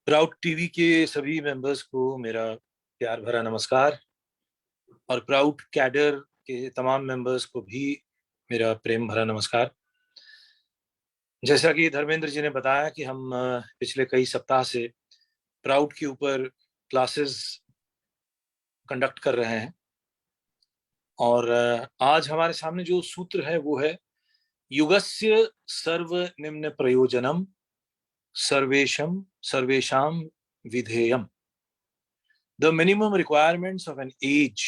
Proud TV के सभी members को मेरा प्यार भरा नमस्कार और प्राउड कैडर के तमाम मेंबर्स को भी मेरा प्रेम भरा नमस्कार। जैसा कि धर्मेंद्र जी ने बताया कि हम पिछले कई सप्ताह से प्राउड के ऊपर क्लासेस कंडक्ट कर रहे हैं और आज हमारे सामने जो सूत्र है वो है युगस्य सर्वनिम्न प्रयोजनम सर्वेशम सर्वेशाम विधेयम। The minimum requirements of an age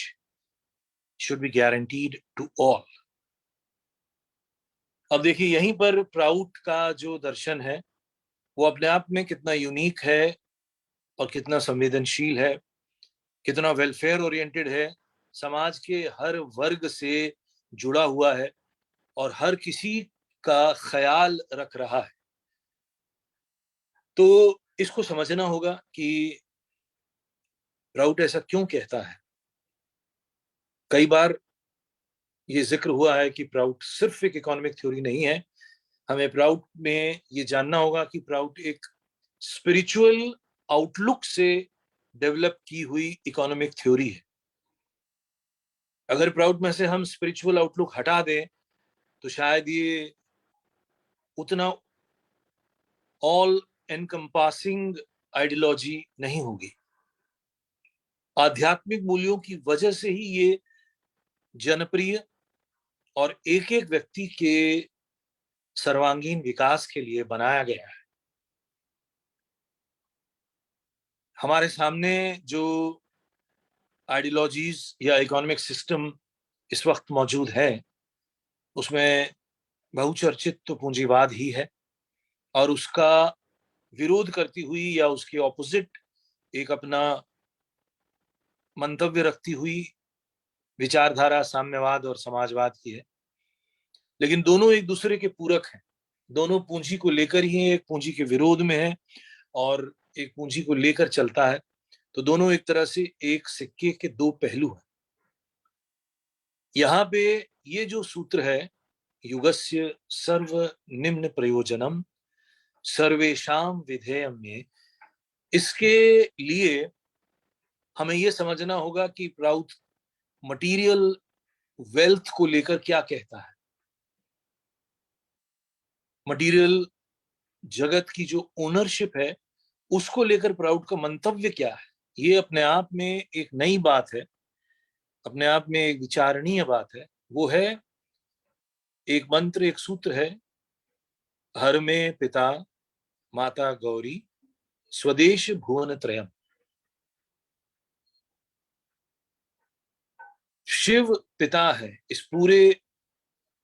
should be guaranteed to all। अब देखिए यहीं पर प्राउड का जो दर्शन है वो अपने आप में कितना यूनिक है और कितना संवेदनशील है, कितना वेलफेयर ओरिएंटेड है, समाज के हर वर्ग से जुड़ा हुआ है और हर किसी का ख्याल रख रहा है। तो इसको समझना होगा कि प्राउड ऐसा क्यों कहता है। कई बार ये जिक्र हुआ है कि प्राउड सिर्फ एक इकोनॉमिक थ्योरी नहीं है। हमें प्राउड में ये जानना होगा कि प्राउड एक स्पिरिचुअल आउटलुक से डेवलप की हुई इकोनॉमिक थ्योरी है। अगर प्राउड में से हम स्पिरिचुअल आउटलुक हटा दें तो शायद ये उतना ऑल एनकम्पासिंग आइडियोलॉजी नहीं होगी। आध्यात्मिक मूल्यों की वजह से ही ये जनप्रिय और एक एक व्यक्ति के सर्वांगीण विकास के लिए बनाया गया है। हमारे सामने जो आइडियोलॉजीज या इकोनॉमिक सिस्टम इस वक्त मौजूद है उसमें बहुचर्चित तो पूंजीवाद ही है और उसका विरोध करती हुई या उसके ऑपोजिट एक अपना मंतव्य रखती हुई विचारधारा साम्यवाद और समाजवाद की है। लेकिन दोनों एक दूसरे के पूरक हैं। दोनों पूंजी को लेकर ही एक पूंजी के विरोध में है और एक पूंजी को लेकर चलता है। तो दोनों एक तरह से एक सिक्के के दो पहलू हैं। यहाँ पे ये जो सूत्र है युगस्य सर्व निम्न प्रयोजनम सर्वेशाम विधेयम में, इसके लिए हमें यह समझना होगा कि प्राउड मटेरियल वेल्थ को लेकर क्या कहता है। मटेरियल जगत की जो ओनरशिप है उसको लेकर प्राउड का मंतव्य क्या है, ये अपने आप में एक नई बात है, अपने आप में एक विचारणीय बात है। वो है एक मंत्र, एक सूत्र है, हर में पिता माता गौरी स्वदेश भुवन त्रयम। शिव पिता है इस पूरे,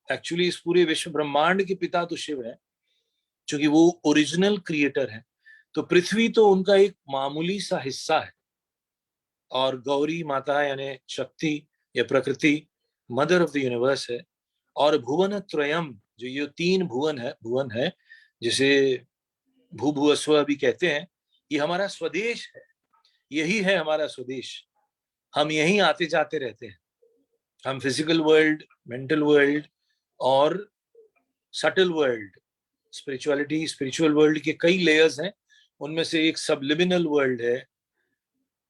एक्चुअली इस पूरे विश्व ब्रह्मांड के पिता तो शिव है क्योंकि वो ओरिजिनल क्रिएटर है। तो पृथ्वी तो उनका एक मामूली सा हिस्सा है और गौरी माता यानी शक्ति या प्रकृति मदर ऑफ द यूनिवर्स है। और भुवन त्रयम जो ये तीन भुवन है जिसे भूभुवस्व भी कहते हैं, ये हमारा स्वदेश है। यही है हमारा स्वदेश। हम यहीं आते जाते रहते हैं। हम फिजिकल वर्ल्ड, मेंटल वर्ल्ड और सटल वर्ल्ड, स्पिरिचुअल वर्ल्ड के कई लेयर्स हैं, उनमें से एक सबलिमिनल वर्ल्ड है।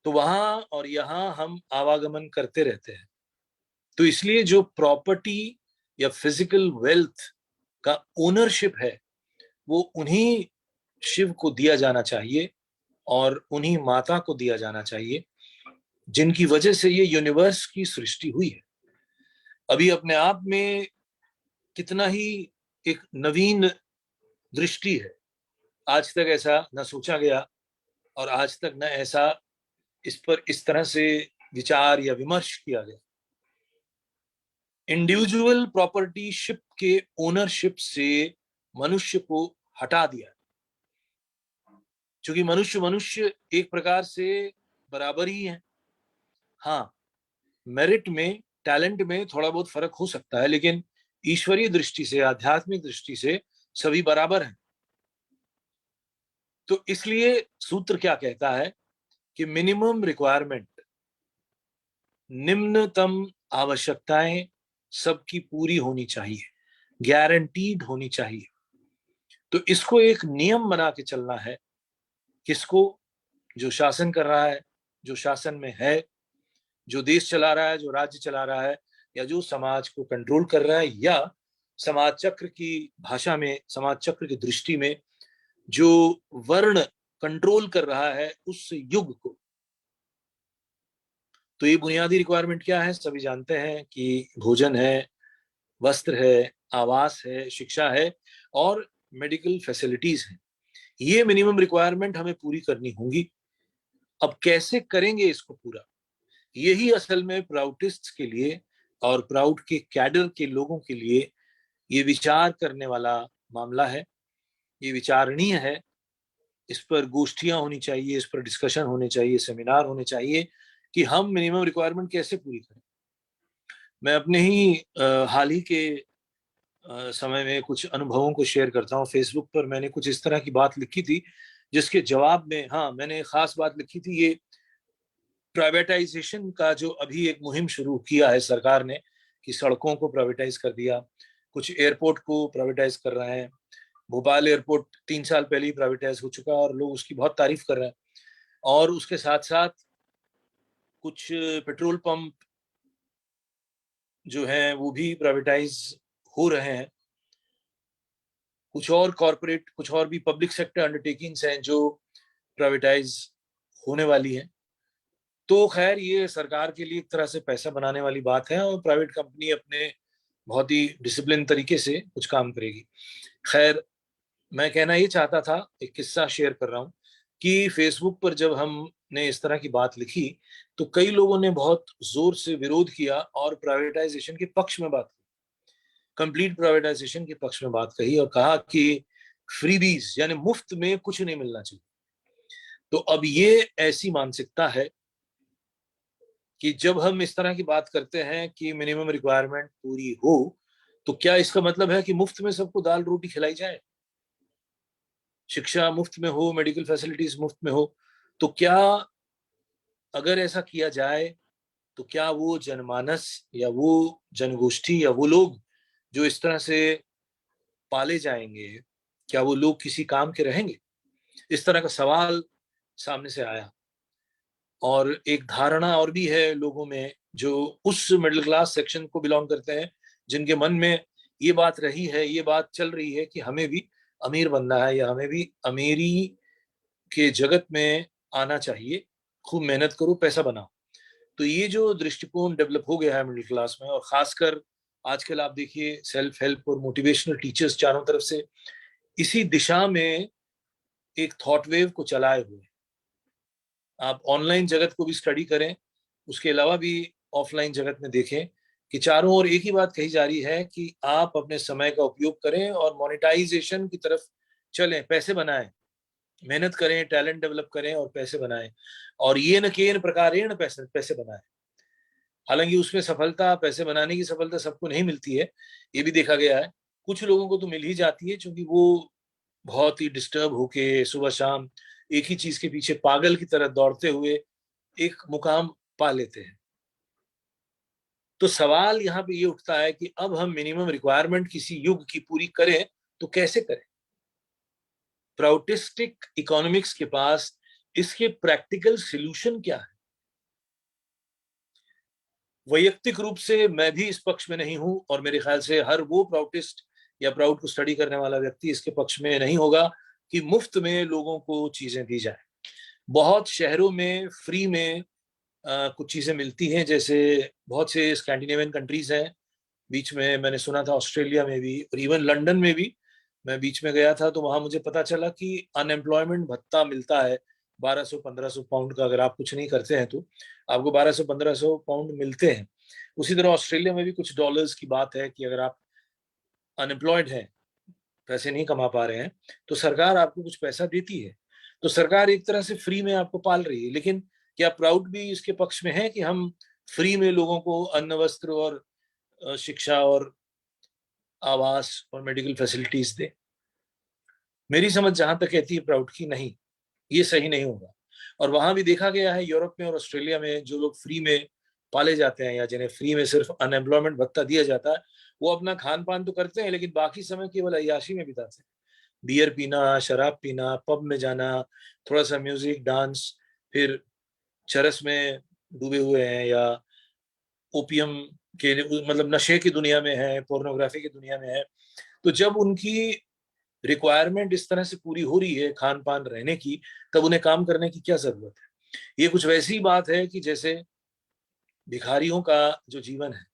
तो वहां और यहाँ हम आवागमन करते रहते हैं। तो इसलिए जो प्रॉपर्टी या फिजिकल वेल्थ का ओनरशिप है वो उन्हीं शिव को दिया जाना चाहिए और उन्हीं माता को दिया जाना चाहिए जिनकी वजह से ये यूनिवर्स की सृष्टि हुई है। अभी अपने आप में कितना ही एक नवीन दृष्टि है। आज तक ऐसा न सोचा गया और आज तक न ऐसा इस पर इस तरह से विचार या विमर्श किया गया। इंडिविजुअल प्रॉपर्टीशिप के ओनरशिप से मनुष्य को हटा दिया, क्योंकि मनुष्य मनुष्य एक प्रकार से बराबर ही है। हाँ, मेरिट में, टैलेंट में थोड़ा बहुत फर्क हो सकता है, लेकिन ईश्वरीय दृष्टि से, आध्यात्मिक दृष्टि से सभी बराबर हैं। तो इसलिए सूत्र क्या कहता है कि मिनिमम रिक्वायरमेंट, निम्नतम आवश्यकताएं सबकी पूरी होनी चाहिए, गारंटीड होनी चाहिए। तो इसको एक नियम बना के चलना है किसको? जो शासन कर रहा है, जो शासन में है, जो देश चला रहा है, जो राज्य चला रहा है, या जो समाज को कंट्रोल कर रहा है, या समाज चक्र की भाषा में, समाज चक्र की दृष्टि में जो वर्ण कंट्रोल कर रहा है उस युग को। तो ये बुनियादी रिक्वायरमेंट क्या है? सभी जानते हैं कि भोजन है, वस्त्र है, आवास है, शिक्षा है और मेडिकल फैसिलिटीज है। ये मिनिमम रिक्वायरमेंट हमें पूरी करनी होंगी। अब कैसे करेंगे इसको पूरा? यही असल में प्राउटिस्ट्स के लिए और प्राउड के कैडर के लोगों के लिए ये विचार करने वाला मामला है। ये विचारणीय है। इस पर गोष्ठियां होनी चाहिए, इस पर डिस्कशन होने चाहिए, सेमिनार होने चाहिए कि हम मिनिमम रिक्वायरमेंट कैसे पूरी करें। मैं अपने ही हाल ही के समय में कुछ अनुभवों को शेयर करता हूँ। फेसबुक पर मैंने कुछ इस तरह की बात लिखी थी जिसके जवाब में, हाँ, मैंने एक खास बात लिखी थी, ये प्राइवेटाइजेशन का जो अभी एक मुहिम शुरू किया है सरकार ने कि सड़कों को प्राइवेटाइज कर दिया, कुछ एयरपोर्ट को प्राइवेटाइज कर रहे हैं। भोपाल एयरपोर्ट 3 साल पहले ही प्राइवेटाइज हो चुका और लोग उसकी बहुत तारीफ कर रहे हैं। और उसके साथ साथ कुछ पेट्रोल पंप जो हैं वो भी प्राइवेटाइज हो रहे हैं। कुछ और कॉरपोरेट, कुछ और भी पब्लिक सेक्टर अंडरटेकिंग्स हैं जो प्राइवेटाइज होने वाली हैं। तो खैर ये सरकार के लिए एक तरह से पैसा बनाने वाली बात है और प्राइवेट कंपनी अपने बहुत ही डिसिप्लिन तरीके से कुछ काम करेगी। खैर, मैं कहना ये चाहता था, एक किस्सा शेयर कर रहा हूँ कि फेसबुक पर जब हमने इस तरह की बात लिखी तो कई लोगों ने बहुत जोर से विरोध किया और प्राइवेटाइजेशन के पक्ष में बात की, कंप्लीट प्राइवेटाइजेशन के पक्ष में बात कही और कहा कि फ्रीबीज यानी मुफ्त में कुछ नहीं मिलना चाहिए। तो अब ये ऐसी मानसिकता है कि जब हम इस तरह की बात करते हैं कि मिनिमम रिक्वायरमेंट पूरी हो तो क्या इसका मतलब है कि मुफ्त में सबको दाल रोटी खिलाई जाए, शिक्षा मुफ्त में हो, मेडिकल फैसिलिटीज मुफ्त में हो? तो क्या अगर ऐसा किया जाए तो क्या वो जनमानस या वो जनगोष्ठी या वो लोग जो इस तरह से पाले जाएंगे, क्या वो लोग किसी काम के रहेंगे? इस तरह का सवाल सामने से आया। और एक धारणा और भी है लोगों में जो उस मिडिल क्लास सेक्शन को बिलोंग करते हैं, जिनके मन में ये बात रही है, ये बात चल रही है कि हमें भी अमीर बनना है या हमें भी अमीरी के जगत में आना चाहिए, खूब मेहनत करो, पैसा बनाओ। तो ये जो दृष्टिकोण डेवलप हो गया है मिडिल क्लास में, और खासकर आजकल आप देखिए सेल्फ हेल्प और मोटिवेशनल टीचर्स चारों तरफ से इसी दिशा में एक थॉट वेव को चलाए हुए। आप ऑनलाइन जगत को भी स्टडी करें, उसके अलावा भी ऑफलाइन जगत में देखें कि चारों ओर एक ही बात कही जा रही है कि आप अपने समय का उपयोग करें और मोनेटाइजेशन की तरफ चलें, पैसे बनाएं, मेहनत करें, टैलेंट डेवलप करें और पैसे बनाएं। और ये न केन प्रकारेण पैसे पैसे बनाएं। हालांकि उसमें सफलता, पैसे बनाने की सफलता सबको नहीं मिलती है, ये भी देखा गया है। कुछ लोगों को तो मिल ही जाती है क्योंकि वो बहुत ही डिस्टर्ब होके सुबह शाम एक ही चीज के पीछे पागल की तरह दौड़ते हुए एक मुकाम पा लेते हैं। तो सवाल यहाँ पे ये उठता है कि अब हम मिनिमम रिक्वायरमेंट किसी युग की पूरी करें तो कैसे करें? प्राउटिस्टिक इकोनॉमिक्स के पास इसके प्रैक्टिकल सॉल्यूशन क्या है? वैयक्तिक रूप से मैं भी इस पक्ष में नहीं हूं और मेरे ख्याल से हर वो प्राउटिस्ट या प्राउड को स्टडी करने वाला व्यक्ति इसके पक्ष में नहीं होगा कि मुफ्त में लोगों को चीजें दी जाए। बहुत शहरों में फ्री में कुछ चीजें मिलती हैं, जैसे बहुत से स्कैंडिनेवियन कंट्रीज हैं। बीच में मैंने सुना था ऑस्ट्रेलिया में भी और इवन लंदन में भी मैं बीच में गया था, तो वहां मुझे पता चला कि अनएम्प्लॉयमेंट भत्ता मिलता है 1200-1500 पाउंड का। अगर आप कुछ नहीं करते हैं तो आपको 1200-1500 पाउंड मिलते हैं। उसी तरह ऑस्ट्रेलिया में भी कुछ डॉलर्स की बात है कि अगर आप अनएम्प्लॉयड हैं, पैसे नहीं कमा पा रहे हैं, तो सरकार आपको कुछ पैसा देती है। तो सरकार एक तरह से फ्री में आपको पाल रही है। लेकिन क्या प्राउड भी इसके पक्ष में है कि हम फ्री में लोगों को अन्न, वस्त्र और शिक्षा और आवास और मेडिकल फैसिलिटीज दे? मेरी समझ जहां तक कहती है प्राउड की, नहीं, ये सही नहीं होगा। और वहां भी देखा गया है यूरोप में और ऑस्ट्रेलिया में, जो लोग फ्री में पाले जाते हैं या जिन्हें फ्री में सिर्फ अनएम्प्लॉयमेंट भत्ता दिया जाता है, वो अपना खान पान तो करते हैं लेकिन बाकी समय केवल अय्याशी में बिताते हैं। बियर पीना, शराब पीना, पब में जाना, थोड़ा सा म्यूजिक, डांस, फिर चरस में डूबे हुए हैं या ओपियम के मतलब नशे की दुनिया में है, पोर्नोग्राफी की दुनिया में है। तो जब उनकी रिक्वायरमेंट इस तरह से पूरी हो रही है खान पान रहने की, तब उन्हें काम करने की क्या जरूरत है? ये कुछ वैसी बात है कि जैसे भिखारियों का जो जीवन है,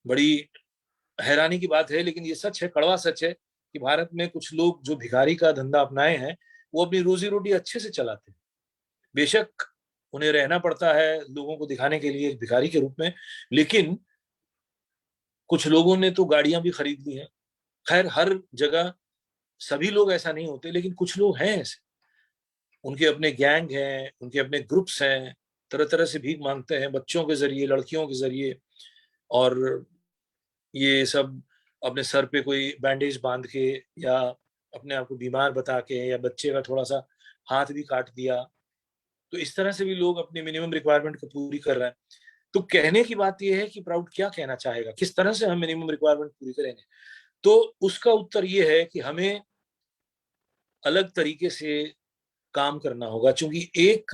बड़ी हैरानी की बात है, लेकिन ये सच है, कड़वा सच है कि भारत में कुछ लोग जो भिखारी का धंधा अपनाए हैं, वो अपनी रोजी रोटी अच्छे से चलाते हैं। बेशक उन्हें रहना पड़ता है लोगों को दिखाने के लिए भिखारी के रूप में, लेकिन कुछ लोगों ने तो गाड़ियां भी खरीद ली हैं। खैर, हर जगह सभी लोग ऐसा नहीं होते, लेकिन कुछ लोग हैं ऐसे, उनके अपने गैंग हैं, उनके अपने ग्रुप्स हैं, तरह तरह से भीख मांगते हैं, बच्चों के जरिए, लड़कियों के जरिए, और ये सब अपने सर पे कोई बैंडेज बांध के या अपने आप को बीमार बता के या बच्चे का थोड़ा सा हाथ भी काट दिया, तो इस तरह से भी लोग अपनी मिनिमम रिक्वायरमेंट को पूरी कर रहे हैं। तो कहने की बात यह है कि प्राउड क्या कहना चाहेगा, किस तरह से हम मिनिमम रिक्वायरमेंट पूरी करेंगे? तो उसका उत्तर यह है कि हमें अलग तरीके से काम करना होगा, क्योंकि एक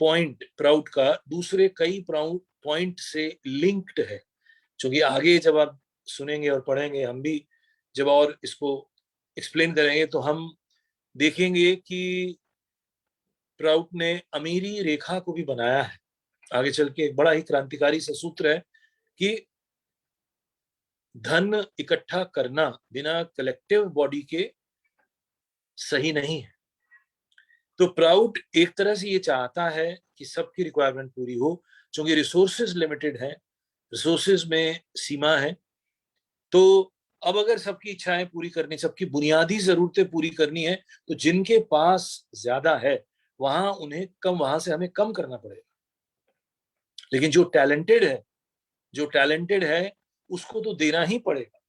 पॉइंट प्राउड का दूसरे कई प्राउड पॉइंट से लिंक्ड है। क्योंकि आगे जब आप सुनेंगे और पढ़ेंगे, हम भी जब और इसको एक्सप्लेन करेंगे, तो हम देखेंगे कि प्राउड ने अमीरी रेखा को भी बनाया है। आगे चल के एक बड़ा ही क्रांतिकारी सा सूत्र है कि धन इकट्ठा करना बिना कलेक्टिव बॉडी के सही नहीं है। तो प्राउड एक तरह से ये चाहता है कि सबकी रिक्वायरमेंट पूरी हो, क्योंकि रिसोर्सेज लिमिटेड है, रिसोर्सेज में सीमा है। तो अब अगर सबकी इच्छाएं पूरी करनी, सबकी बुनियादी जरूरतें पूरी करनी है, तो जिनके पास ज्यादा है वहां से हमें कम करना पड़ेगा। लेकिन जो टैलेंटेड है उसको तो देना ही पड़ेगा।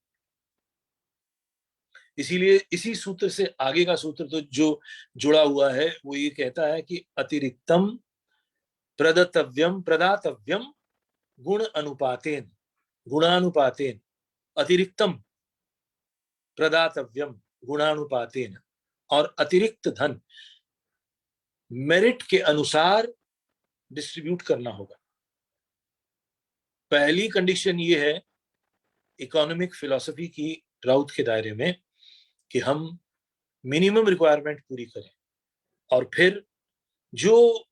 इसीलिए इसी सूत्र से आगे का सूत्र तो जो जुड़ा हुआ है वो ये कहता है कि अतिरिक्तम प्रदातव्यम गुणानुपातेन अतिरिक्तम प्रदातव्यम गुणानुपातेन, और अतिरिक्त धन मेरिट के अनुसार डिस्ट्रीब्यूट करना होगा। पहली कंडीशन ये है इकोनॉमिक फिलॉसफी की राउत के दायरे में कि हम मिनिमम रिक्वायरमेंट पूरी करें, और फिर जो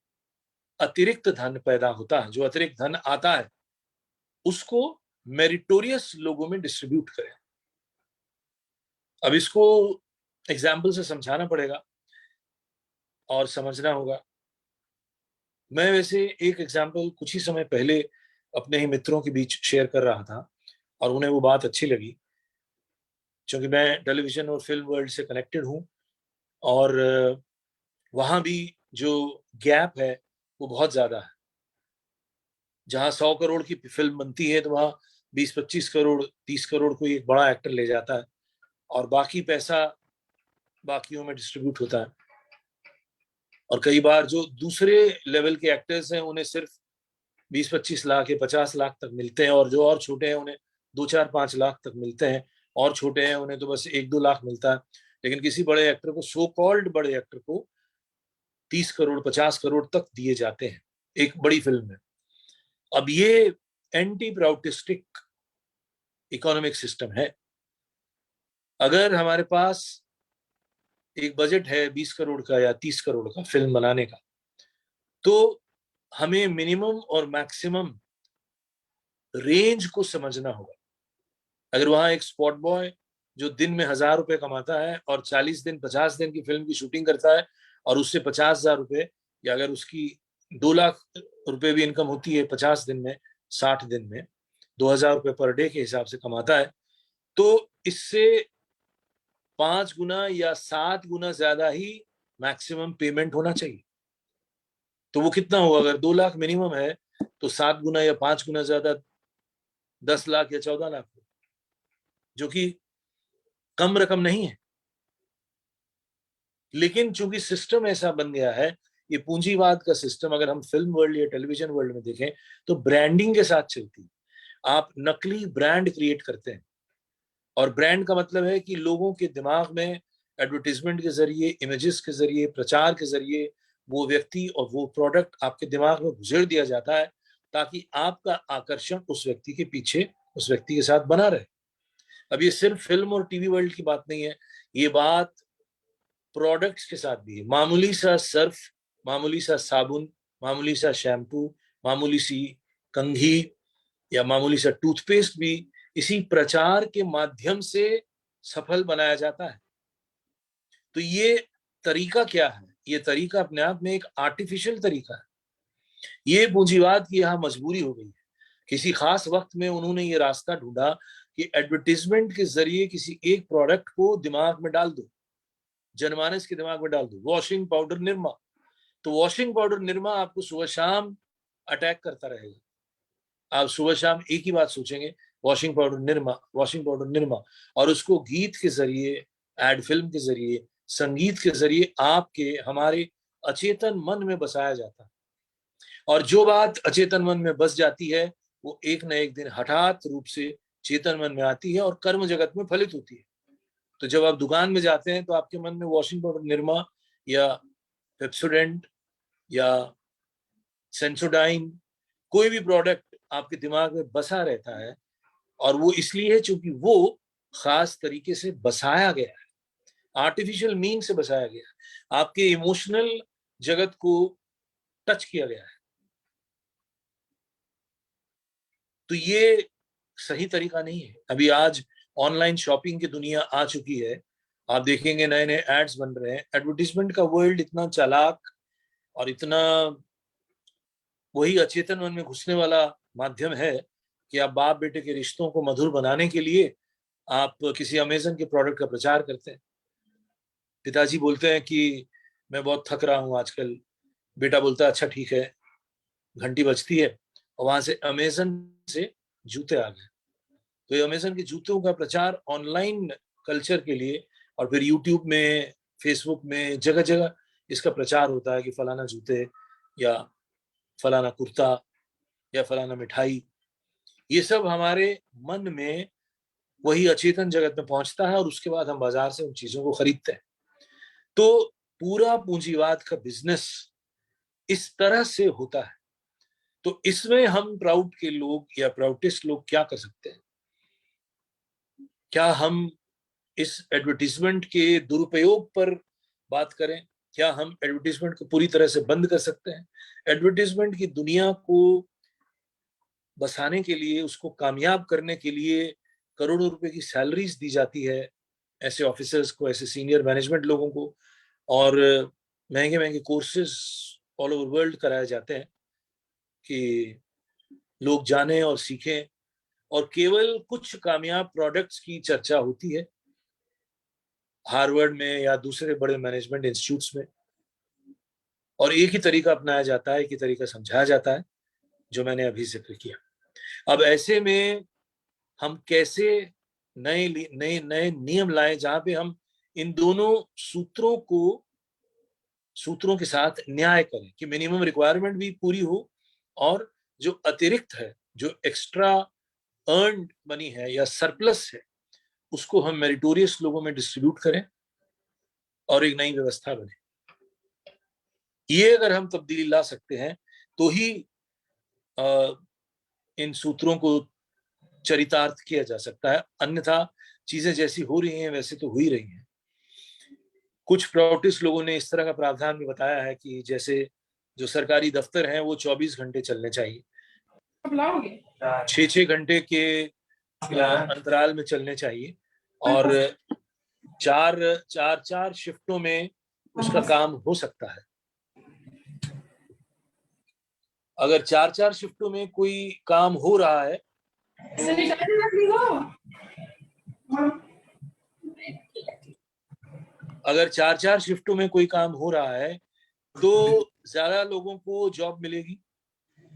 अतिरिक्त धन पैदा होता है, जो अतिरिक्त धन आता है, उसको मेरिटोरियस लोगों में डिस्ट्रीब्यूट करें। अब इसको एग्जाम्पल से समझाना पड़ेगा और समझना होगा। मैं वैसे एक एग्जाम्पल कुछ ही समय पहले अपने ही मित्रों के बीच शेयर कर रहा था, और उन्हें वो बात अच्छी लगी, क्योंकि मैं टेलीविजन और फिल्म वर्ल्ड से कनेक्टेड हूँ, और वहां भी जो गैप है वो बहुत ज्यादा है। जहां 100 करोड़ की फिल्म बनती है, तो वहां 20-25 करोड़, 30 करोड़ कोई एक बड़ा एक्टर ले जाता है, और बाकी पैसा बाकियों में डिस्ट्रीब्यूट होता है। और कई बार जो दूसरे लेवल के एक्टर्स हैं उन्हें सिर्फ 20-25 लाख या 50 लाख तक मिलते हैं, और जो और छोटे हैं उन्हें 2-4-5 लाख तक मिलते हैं, और छोटे हैं उन्हें तो बस 1-2 लाख मिलता है। लेकिन किसी बड़े एक्टर को, सो कॉल्ड बड़े एक्टर को 30 करोड़, 50 करोड़ तक दिए जाते हैं एक बड़ी फिल्म में। अब ये एंटी प्राउटिस्टिक इकोनॉमिक सिस्टम है। अगर हमारे पास एक बजट है 20 करोड़ का या 30 करोड़ का फिल्म बनाने का, तो हमें मिनिमम और मैक्सिमम रेंज को समझना होगा। अगर वहां एक स्पॉट बॉय जो दिन में 1,000 रुपए कमाता है और 40 दिन 50 दिन की फिल्म की शूटिंग करता है, और उससे 50,000 रुपए, या अगर उसकी 2 लाख रुपए भी इनकम होती है 50 दिन में, 60 दिन में 2,000 रुपए पर डे के हिसाब से कमाता है, तो इससे 5 गुना या 7 गुना ज्यादा ही मैक्सिमम पेमेंट होना चाहिए। तो वो कितना हुआ? अगर 2 लाख मिनिमम है, तो 7 गुना या 5 गुना ज्यादा 10 लाख या 14 लाख, जो कि कम रकम नहीं है। लेकिन चूंकि सिस्टम ऐसा बन गया है, ये पूंजीवाद का सिस्टम, अगर हम फिल्म वर्ल्ड या टेलीविजन वर्ल्ड में देखें, तो ब्रांडिंग के साथ चलती है। आप नकली ब्रांड क्रिएट करते हैं, और ब्रांड का मतलब है कि लोगों के दिमाग में एडवर्टीजमेंट के जरिए, इमेजेस के जरिए, प्रचार के जरिए वो व्यक्ति और वो प्रोडक्ट आपके दिमाग में गुजर दिया जाता है, ताकि आपका आकर्षण उस व्यक्ति के पीछे, उस व्यक्ति के साथ बना रहे। अब ये सिर्फ फिल्म और टीवी वर्ल्ड की बात नहीं है, ये बात प्रोडक्ट्स के साथ भी है। मामूली सा सर्फ, मामूली सा साबुन, मामूली सा शैम्पू, मामूली सी कंघी या मामूली सा टूथपेस्ट भी इसी प्रचार के माध्यम से सफल बनाया जाता है। तो ये तरीका क्या है? ये तरीका अपने आप में एक आर्टिफिशियल तरीका है। ये पूंजीवाद की यहाँ मजबूरी हो गई है। किसी खास वक्त में उन्होंने ये रास्ता ढूंढा कि एडवर्टीजमेंट के जरिए किसी एक प्रोडक्ट को दिमाग में डाल दो, जनमानस के दिमाग में डाल दो। वॉशिंग पाउडर निरमा, तो वॉशिंग पाउडर निरमा आपको सुबह शाम अटैक करता रहेगा। आप सुबह शाम एक ही बात सोचेंगे, washing powder Nirma, washing powder Nirma. और उसको गीत के जरिए, एड फिल्म के जरिए, संगीत के जरिए आपके, हमारे अचेतन मन में बसाया जाता है। और जो बात अचेतन मन में बस जाती है वो एक न एक दिन हठात रूप से चेतन मन में आती है और कर्म जगत में फलित होती है। तो जब आप दुकान में जाते हैं तो आपके मन में वॉशिंग पाउडर निरमा या पेप्सोडेंट या सेंसोडाइन, कोई भी प्रोडक्ट आपके दिमाग में बसा रहता है। और वो इसलिए है चूंकि वो खास तरीके से बसाया गया है, आर्टिफिशियल मीन से बसाया गया है, आपके इमोशनल जगत को टच किया गया है। तो ये सही तरीका नहीं है। अभी आज ऑनलाइन शॉपिंग की दुनिया आ चुकी है, आप देखेंगे नए नए एड्स बन रहे हैं। एडवर्टीजमेंट का वर्ल्ड इतना चालाक और इतना वही अचेतन मन में घुसने वाला माध्यम है कि आप बाप बेटे के रिश्तों को मधुर बनाने के लिए आप किसी अमेजन के प्रोडक्ट का प्रचार करते हैं। पिताजी बोलते हैं कि मैं बहुत थक रहा हूं आजकल, बेटा बोलता है अच्छा ठीक है, घंटी बजती है और वहां से अमेजन से जूते आ गए। तो ये अमेजन के जूतों का प्रचार ऑनलाइन कल्चर के लिए, और फिर यूट्यूब में, फेसबुक में, जगह जगह इसका प्रचार होता है कि फलाना जूते या फलाना कुर्ता या फलाना मिठाई। ये सब हमारे मन में वही अचेतन जगत में पहुंचता है और उसके बाद हम बाजार से उन चीजों को खरीदते हैं। तो पूरा पूंजीवाद का बिजनेस इस तरह से होता है। तो इसमें हम प्राउड के लोग या प्राउडिस्ट लोग क्या कर सकते हैं? क्या हम इस एडवर्टीजमेंट के दुरुपयोग पर बात करें? क्या हम एडवर्टीजमेंट को पूरी तरह से बंद कर सकते हैं? एडवर्टीजमेंट की दुनिया को बसाने के लिए, उसको कामयाब करने के लिए करोड़ों रुपए की सैलरीज दी जाती है ऐसे ऑफिसर्स को, ऐसे सीनियर मैनेजमेंट लोगों को, और महंगे महंगे कोर्सेज ऑल ओवर वर्ल्ड कराए जाते हैं कि लोग जानें और सीखें। और केवल कुछ कामयाब प्रोडक्ट्स की चर्चा होती है हार्वर्ड में या दूसरे बड़े मैनेजमेंट इंस्टीट्यूट्स में, और एक ही तरीका अपनाया जाता है, एक ही तरीका समझाया जाता है जो मैंने अभी जिक्र किया। अब ऐसे में हम कैसे नए नए नए नियम लाएं जहां पे हम इन दोनों सूत्रों के साथ न्याय करें कि मिनिमम रिक्वायरमेंट भी पूरी हो और जो अतिरिक्त है, जो एक्स्ट्रा अर्न मनी है या सरप्लस है, उसको हम मेरिटोरियस लोगों में डिस्ट्रीब्यूट करें और एक नई व्यवस्था बने। ये अगर हम तब्दीली ला सकते हैं तो ही इन सूत्रों को चरितार्थ किया जा सकता है। अन्यथा चीजें जैसी हो रही हैं वैसे तो हो ही रही हैं। कुछ प्राउडिस्ट लोगों ने इस तरह का प्रावधान भी बताया है कि जैसे जो सरकारी दफ्तर हैं वो 24 घंटे चलने चाहिए, 6-6 घंटे के अंतराल में चलने चाहिए, और चार शिफ्टों में उसका काम हो सकता है। अगर 4-4 शिफ्टों में कोई काम हो रहा है अगर 4-4 शिफ्टों में कोई काम हो रहा है तो ज्यादा लोगों को जॉब मिलेगी,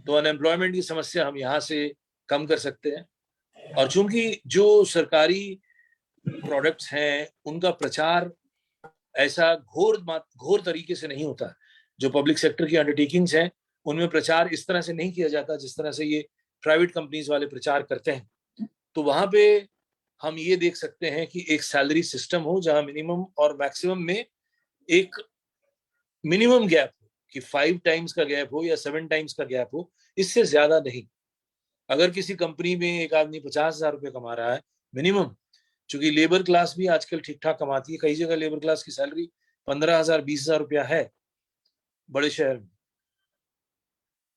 तो अनएम्प्लॉयमेंट की समस्या हम यहाँ से कम कर सकते हैं। और चूंकि जो सरकारी प्रोडक्ट्स हैं उनका प्रचार ऐसा घोर तरीके से नहीं होता, जो पब्लिक सेक्टर की अंडरटेकिंग्स हैं उनमें प्रचार इस तरह से नहीं किया जाता जिस तरह से ये प्राइवेट कंपनीज वाले प्रचार करते हैं। तो वहां पे हम ये देख सकते हैं कि एक सैलरी सिस्टम हो जहां मिनिमम और मैक्सिमम में एक मिनिमम गैप हो, कि 5 टाइम्स का गैप हो या 7 टाइम्स का गैप हो, इससे ज्यादा नहीं। अगर किसी कंपनी में एक आदमी 50,000 रुपये कमा रहा है मिनिमम, चूंकि लेबर क्लास भी आजकल ठीक ठाक कमाती है, कई जगह लेबर क्लास की सैलरी 15,000 20,000 रुपया है बड़े शहर में,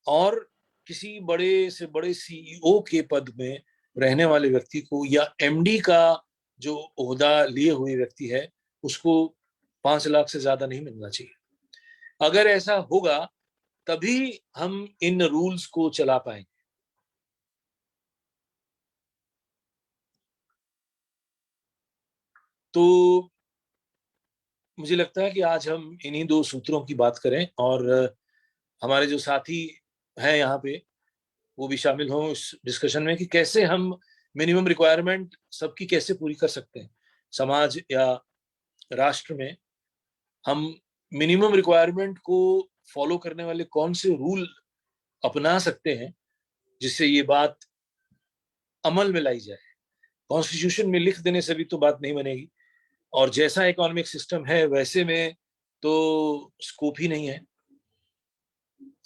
और किसी बड़े से बड़े सीईओ के पद में रहने वाले व्यक्ति को या एमडी का जो ओहदा लिए हुए व्यक्ति है उसको 5 लाख से ज्यादा नहीं मिलना चाहिए। अगर ऐसा होगा तभी हम इन रूल्स को चला पाएंगे। तो मुझे लगता है कि आज हम इन्हीं 2 सूत्रों की बात करें, और हमारे जो साथी हैं यहाँ पे वो भी शामिल हों इस डिस्कशन में, कि कैसे हम मिनिमम रिक्वायरमेंट सबकी कैसे पूरी कर सकते हैं। समाज या राष्ट्र में हम मिनिमम रिक्वायरमेंट को फॉलो करने वाले कौन से रूल अपना सकते हैं जिससे ये बात अमल में लाई जाए। कॉन्स्टिट्यूशन में लिख देने से भी तो बात नहीं बनेगी, और जैसा इकोनॉमिक सिस्टम है वैसे में तो स्कोप ही नहीं है।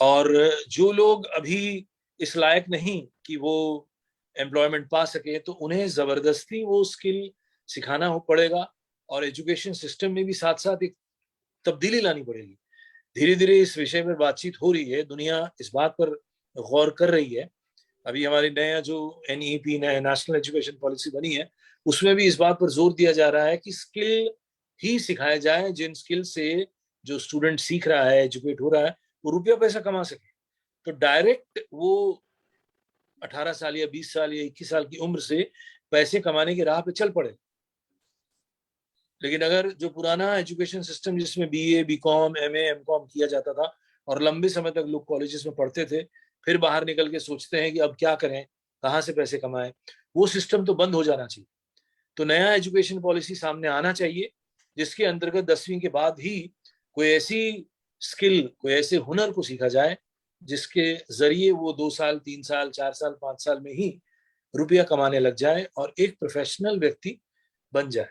और जो लोग अभी इस लायक नहीं कि वो एम्प्लॉयमेंट पा सके, तो उन्हें जबरदस्ती वो स्किल सिखाना हो पड़ेगा, और एजुकेशन सिस्टम में भी साथ साथ एक तब्दीली लानी पड़ेगी। धीरे धीरे इस विषय पर बातचीत हो रही है, दुनिया इस बात पर गौर कर रही है। अभी हमारी नया जो एनईपी नेशनल एजुकेशन पॉलिसी बनी है, उसमें भी इस बात पर जोर दिया जा रहा है कि स्किल ही सिखाया जाए, जिन स्किल से जो स्टूडेंट सीख रहा है, एजुकेट हो रहा है, वो रुपया पैसा कमा सके। तो डायरेक्ट वो 18 साल या 20 साल या 21 साल की उम्र से पैसे कमाने की राह पे चल पड़े। लेकिन अगर जो पुराना एजुकेशन सिस्टम जिसमें बीए, बीकॉम, एमए, एमकॉम किया जाता था और लंबे समय तक लोग कॉलेजेस में पढ़ते थे, फिर बाहर निकल के सोचते हैं कि अब क्या करें, कहाँ से पैसे कमाएं, वो सिस्टम तो बंद हो जाना चाहिए। तो नया एजुकेशन पॉलिसी सामने आना चाहिए जिसके अंतर्गत 10वीं के बाद ही कोई ऐसी स्किल, कोई ऐसे हुनर को सीखा जाए जिसके जरिए वो 2 साल, 3 साल, 4 साल, 5 साल में ही रुपया कमाने लग जाए और एक प्रोफेशनल व्यक्ति बन जाए।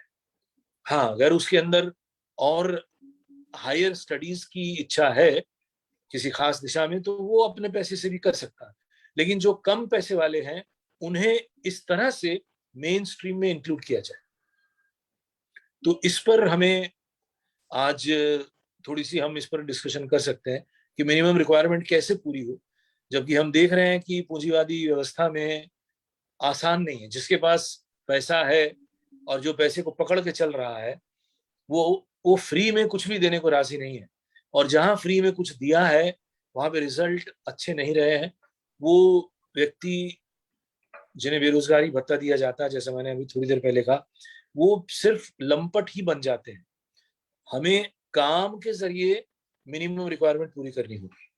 हाँ, अगर उसके अंदर और हायर स्टडीज की इच्छा है किसी खास दिशा में, तो वो अपने पैसे से भी कर सकता है। लेकिन जो कम पैसे वाले हैं उन्हें इस तरह से मेन स्ट्रीम में इंक्लूड किया जाए। तो इस पर हमें आज थोड़ी सी हम इस पर डिस्कशन कर सकते हैं कि मिनिमम रिक्वायरमेंट कैसे पूरी हो, जबकि हम देख रहे हैं कि पूंजीवादी व्यवस्था में आसान नहीं है। जिसके पास पैसा है और जो पैसे को पकड़ के चल रहा है, वो फ्री में कुछ भी देने को राजी नहीं है, और जहां फ्री में कुछ दिया है वहां पे रिजल्ट अच्छे नहीं रहे हैं। वो व्यक्ति जिन्हें बेरोजगारी भत्ता दिया जाता है, जैसे मैंने अभी थोड़ी देर पहले कहा, वो सिर्फ लंपट ही बन जाते हैं। हमें काम के जरिए मिनिमम रिक्वायरमेंट पूरी करनी होगी।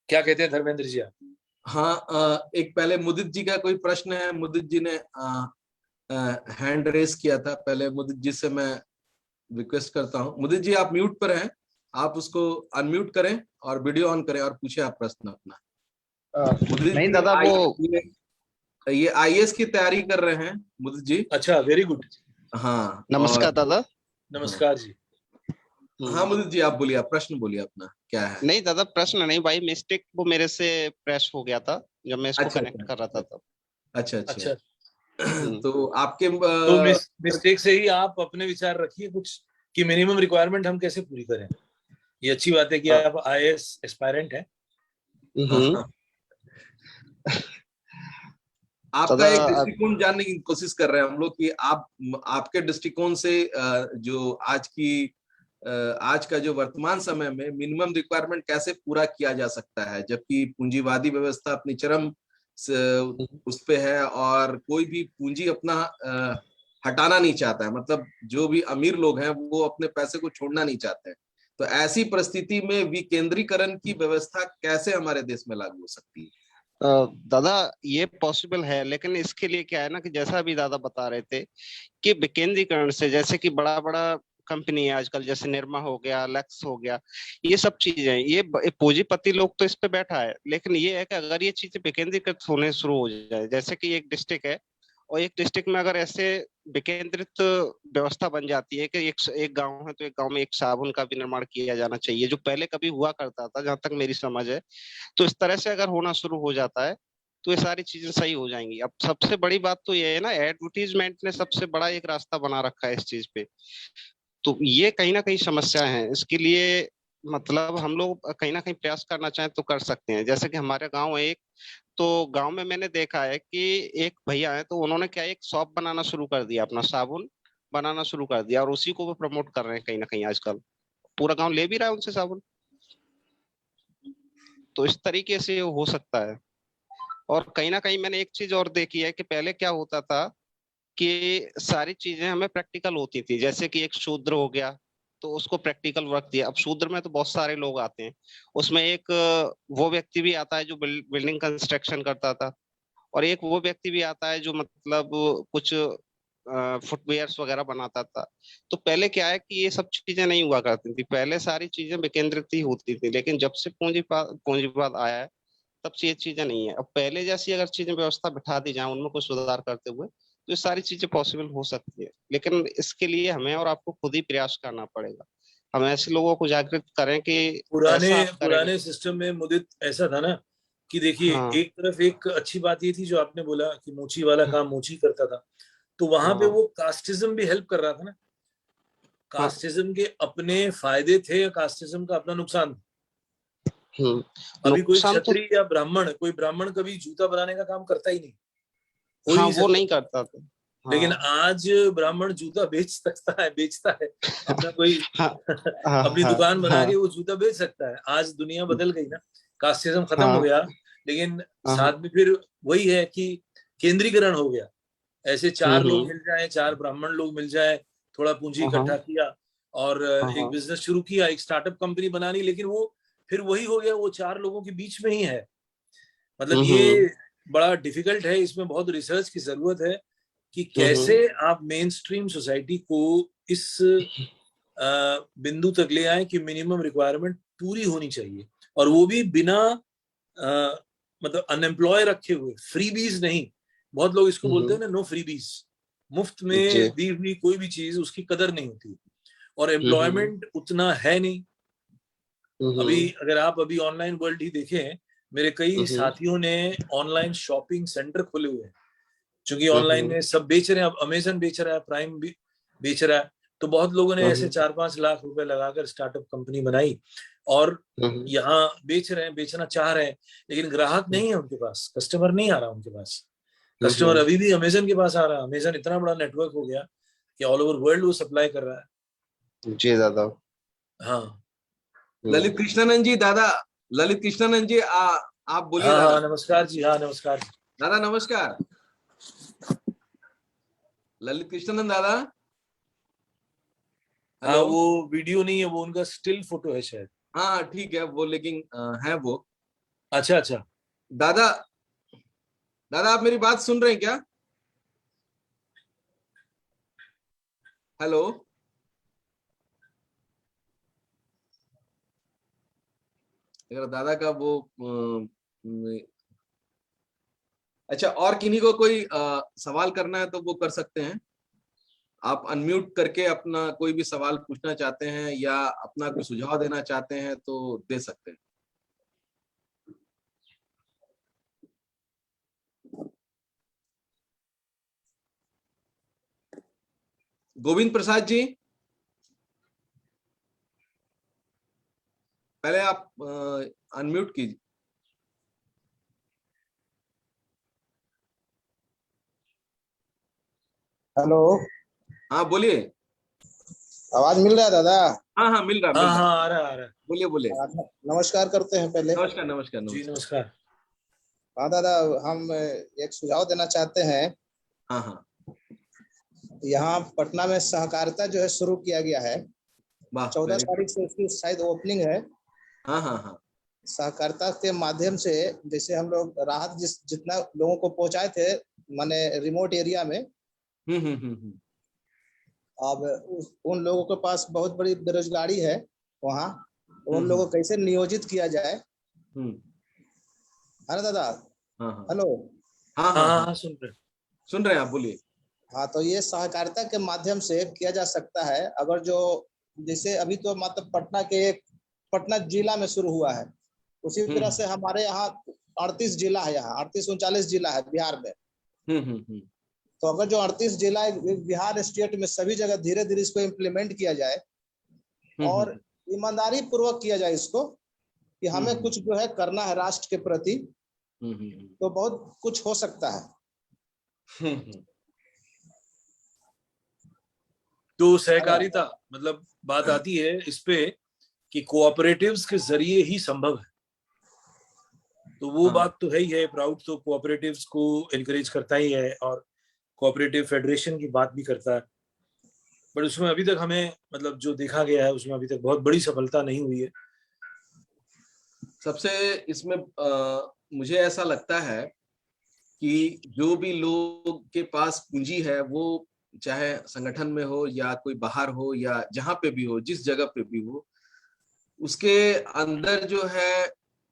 क्या कहते हैं धर्मेंद्र जी आप? हाँ, एक पहले मुदित जी का कोई प्रश्न है। मुदित जी ने हैंड रेस किया था। पहले मुदित जी से मैं रिक्वेस्ट करता हूँ, मुदित जी आप म्यूट पर हैं, आप उसको अनम्यूट करें और वीडियो ऑन करें और पूछे आप प्रश्न अपना। मुदित नहीं जी दादा, वो ये आईएएस की तैयारी कर रहे हैं मुदित जी। अच्छा, वेरी गुड। हाँ, नमस्कार दादा। नमस्कार जी। हाँ मुदित जी, आप बोलिए, आप प्रश्न बोलिए अपना, क्या है? नहीं दादा, प्रश्न नहीं भाई, मिस्टेक वो मेरे से प्रेस हो गया था जब मैं इसको अच्छा कनेक्ट कर रहा था तब। अच्छा अच्छा, तो आपके तो मिस्टेक से ही आप अपने विचार रखिए कुछ कि मिनिमम रिक्वायरमेंट हम कैसे पूरी करें। ये अच्छी बात है कि आप आईएएस एस्पायरेंट हैं। आपका एक दृष्टिकोण जानने की कोशिश कर रहे हैं हम लोग कि आप आपके दृष्टिकोण से जो आज का जो वर्तमान समय में मिनिमम रिक्वायरमेंट कैसे पूरा किया जा सकता है, जबकि पूंजीवादी व्यवस्था अपनी चरम उस पे है और कोई भी पूंजी अपना हटाना नहीं चाहता है। मतलब जो भी अमीर लोग हैं वो अपने पैसे को छोड़ना नहीं चाहते हैं। तो ऐसी परिस्थिति में विकेंद्रीकरण की व्यवस्था कैसे हमारे देश में लागू हो सकती है? दादा ये पॉसिबल है, लेकिन इसके लिए क्या है ना कि जैसा अभी दादा बता रहे थे कि विकेंद्रीकरण से, जैसे कि बड़ा बड़ा कंपनी है आजकल, जैसे निरमा हो गया, लक्स हो गया, ये सब चीजें, ये पूंजीपति लोग तो इस पे बैठा है। लेकिन ये है कि अगर ये चीजें विकेंद्रीकृत होने शुरू हो जाए, जैसे कि एक डिस्ट्रिक्ट है और एक डिस्ट्रिक्ट में अगर ऐसे विकेंद्रित व्यवस्था बन जाती है कि एक गांव है तो एक गांव में एक साबुन का भी निर्माण किया जाना चाहिए, जो पहले कभी हुआ करता था, जहां तक मेरी समझ है। तो इस तरह से अगर होना शुरू हो जाता है तो ये सारी चीजें सही हो जाएंगी। अब सबसे बड़ी बात तो ये है ना, एडवर्टीजमेंट ने सबसे बड़ा एक रास्ता बना रखा है इस चीज पे। तो ये कहीं ना कहीं समस्या है। इसके लिए मतलब हम लोग कहीं ना कहीं प्रयास करना चाहें तो कर सकते हैं। जैसे कि हमारे गांव है एक, तो गांव में मैंने देखा है कि एक भैया है, तो उन्होंने क्या एक शॉप बनाना शुरू कर दिया, अपना साबुन बनाना शुरू कर दिया, और उसी को वो प्रमोट कर रहे हैं कहीं ना कहीं आजकल। पूरा गांव ले भी रहा है उनसे साबुन। तो इस तरीके से हो सकता है। और कहीं ना कहीं मैंने एक चीज और देखी है कि पहले क्या होता था कि सारी चीजें हमें प्रैक्टिकल होती थी। जैसे कि एक शूद्र हो गया तो उसको प्रैक्टिकल वर्क दिया। अब शूद्र में तो बहुत सारे लोग आते हैं, उसमें एक वो व्यक्ति भी आता है जो बिल्डिंग कंस्ट्रक्शन करता था, और एक वो व्यक्ति भी आता है जो मतलब कुछ फुटवेयर्स वगैरह बनाता था। तो पहले क्या है कि ये सब चीजें नहीं हुआ करती थी, पहले सारी चीजें विकेंद्रित ही होती थी। लेकिन जब से पूंजीवाद आया है तब से ये चीजें नहीं है। अब पहले जैसी अगर चीजें व्यवस्था बिठा दी जाए उनमें कुछ सुधार करते हुए, तो ये सारी चीजें पॉसिबल हो सकती है। लेकिन इसके लिए हमें और आपको खुद ही प्रयास करना पड़ेगा। हम ऐसे लोगों को जागृत करें कि पुराने ऐसा आप करेंगे। पुराने सिस्टम में मुदित ऐसा था ना कि देखिए, हाँ एक तरफ एक अच्छी बात ये थी जो आपने बोला कि मोची वाला काम मोची करता था, तो वहां पे हाँ वो कास्टिज्म भी हेल्प कर रहा था ना। हाँ। कास्टिज्म के अपने फायदे थे या कास्टिज्म का अपना नुकसान था? हम्म। अभी कोई नुकसान तो, क्षत्रिय या ब्राह्मण, कोई ब्राह्मण कभी जूता बनाने का काम करता ही नहीं, हो ही हाँ नहीं वो सकता। नहीं करता था। लेकिन हाँ आज ब्राह्मण जूता बेचता है अपना कोई हाँ हाँ अपनी हाँ दुकान बना हाँ के वो जूता बेच सकता है। आज दुनिया बदल गई ना, कास्टिज्म खत्म हो हाँ गया, लेकिन हाँ। साथ में फिर वही है कि केंद्रीकरण हो गया। ऐसे चार लोग हम्म। मिल जाए, चार ब्राह्मण लोग मिल जाए, थोड़ा पूंजी हाँ इकट्ठा किया और एक हाँ। बिजनेस शुरू किया, एक स्टार्टअप कंपनी बनानी, लेकिन वो फिर वही हो गया, वो चार लोगों के बीच में ही है। मतलब हम्म ये बड़ा डिफिकल्ट है, इसमें बहुत रिसर्च की जरूरत है कि हम्म कैसे आप मेन स्ट्रीम सोसाइटी को इस बिंदु तक ले आए कि मिनिमम रिक्वायरमेंट पूरी होनी चाहिए, और वो भी बिना मतलब अनएम्प्लॉय रखे हुए, फ्रीबीज नहीं। बहुत लोग इसको बोलते हैं हम्म। ना, नो फ्रीबीज, मुफ्त जी। में दी हुई कोई भी चीज उसकी कदर नहीं होती, और हम्म एम्प्लॉयमेंट उतना है नहीं। अभी हम्म अगर आप अभी ऑनलाइन वर्ल्ड ही देखें, मेरे कई हम्म साथियों ने ऑनलाइन शॉपिंग सेंटर खोले हुए हैं, क्योंकि ऑनलाइन हम्म में सब बेच रहे हैं। अब अमेजन बेच रहा है, प्राइम भी बेच रहा है, तो बहुत लोगों ने ऐसे हम्म 4-5 लाख रुपए लगाकर स्टार्टअप कंपनी बनाई और हम्म यहाँ बेच रहे हैं, बेचना चाह रहे हैं, लेकिन ग्राहक नहीं है उनके पास, कस्टमर नहीं आ रहा उनके पास। कस्टमर हम्म। अभी भी अमेजन के पास आ रहा है। अमेजन इतना बड़ा नेटवर्क हो गया कि ऑल ओवर वर्ल्ड वो सप्लाई कर रहा है। जी दादा। हाँ ललित हम्म। कृष्णानंद जी, दादा ललित कृष्णानंद जी, आप बोलिए हाँ हाँ, दादा। नमस्कार जी, हाँ नमस्कार जी। दादा नमस्कार। ललित कृष्णानंद दादा, हाँ, हेलो। वो वीडियो नहीं है, वो उनका स्टिल फोटो है शायद। हाँ ठीक है वो, लेकिन है वो। अच्छा अच्छा। दादा, दादा आप मेरी बात सुन रहे हैं क्या? हेलो। अगर दादा का वो अच्छा, और किन्हीं को कोई सवाल करना है तो वो कर सकते हैं। आप अनम्यूट करके अपना कोई भी सवाल पूछना चाहते हैं या अपना कोई सुझाव देना चाहते हैं तो दे सकते हैं। गोविंद प्रसाद जी, पहले आप अनम्यूट कीजिए। हेलो। हाँ बोलिए। आवाज मिल रहा है दादा? हाँ हाँ, मिल रहा हाँ मिल रहा। हाँ, आ रहा है, आ रहा है। बोलिए बोलिए। नमस्कार करते हैं पहले। नमस्कार नमस्कार जी नमस्कार। नमस्कार। हाँ दादा, हम एक सुझाव देना चाहते हैं। हाँ हाँ। यहाँ पटना में सहकारिता जो है शुरू किया गया है। वाह, 14 वेरी गुड। तारीख से उसकी शायद ओपनिंग है। हाँ हाँ हाँ। सहकारिता के माध्यम से जैसे हम लोग राहत जितना लोगों को पहुंचाए थे, माने रिमोट एरिया में, हम्म। अब उन लोगों के पास बहुत बड़ी बेरोजगारी है वहाँ, तो उन लोगों हम्म को कैसे नियोजित किया जाए, हम्म। है ना दादा? हाँ हाँ हेलो। हाँ हाँ हाँ हाँ हाँ। हाँ, सुन रहे हैं। सुन रहे हैं आप, बोलिए। हाँ, तो ये सहकारिता के माध्यम से किया जा सकता है। अगर जो जैसे अभी तो मतलब पटना जिला में शुरू हुआ है, उसी तरह से हमारे यहाँ 38 जिला है, यहाँ 38-39 जिला है बिहार में। तो अगर जो 38 जिला बिहार स्टेट में सभी जगह धीरे धीरे इसको इम्प्लीमेंट किया जाए और ईमानदारी पूर्वक किया जाए इसको, कि हमें कुछ जो है करना है राष्ट्र के प्रति, तो बहुत कुछ हो सकता है। तो सहकारिता मतलब बात आती है इस पे कि कोऑपरेटिव्स के जरिए ही संभव है। तो वो बात तो है ही है। प्राउड तो कोऑपरेटिव्स को एनकरेज करता ही है और कोऑपरेटिव फेडरेशन की बात भी करता है, बट उसमें अभी तक हमें मतलब जो देखा गया है उसमें अभी तक बहुत बड़ी सफलता नहीं हुई है। सबसे इसमें मुझे ऐसा लगता है कि जो भी लोग के पास पूंजी है, वो चाहे संगठन में हो या कोई बाहर हो या जहां पे भी हो, जिस जगह पे भी हो, उसके अंदर जो है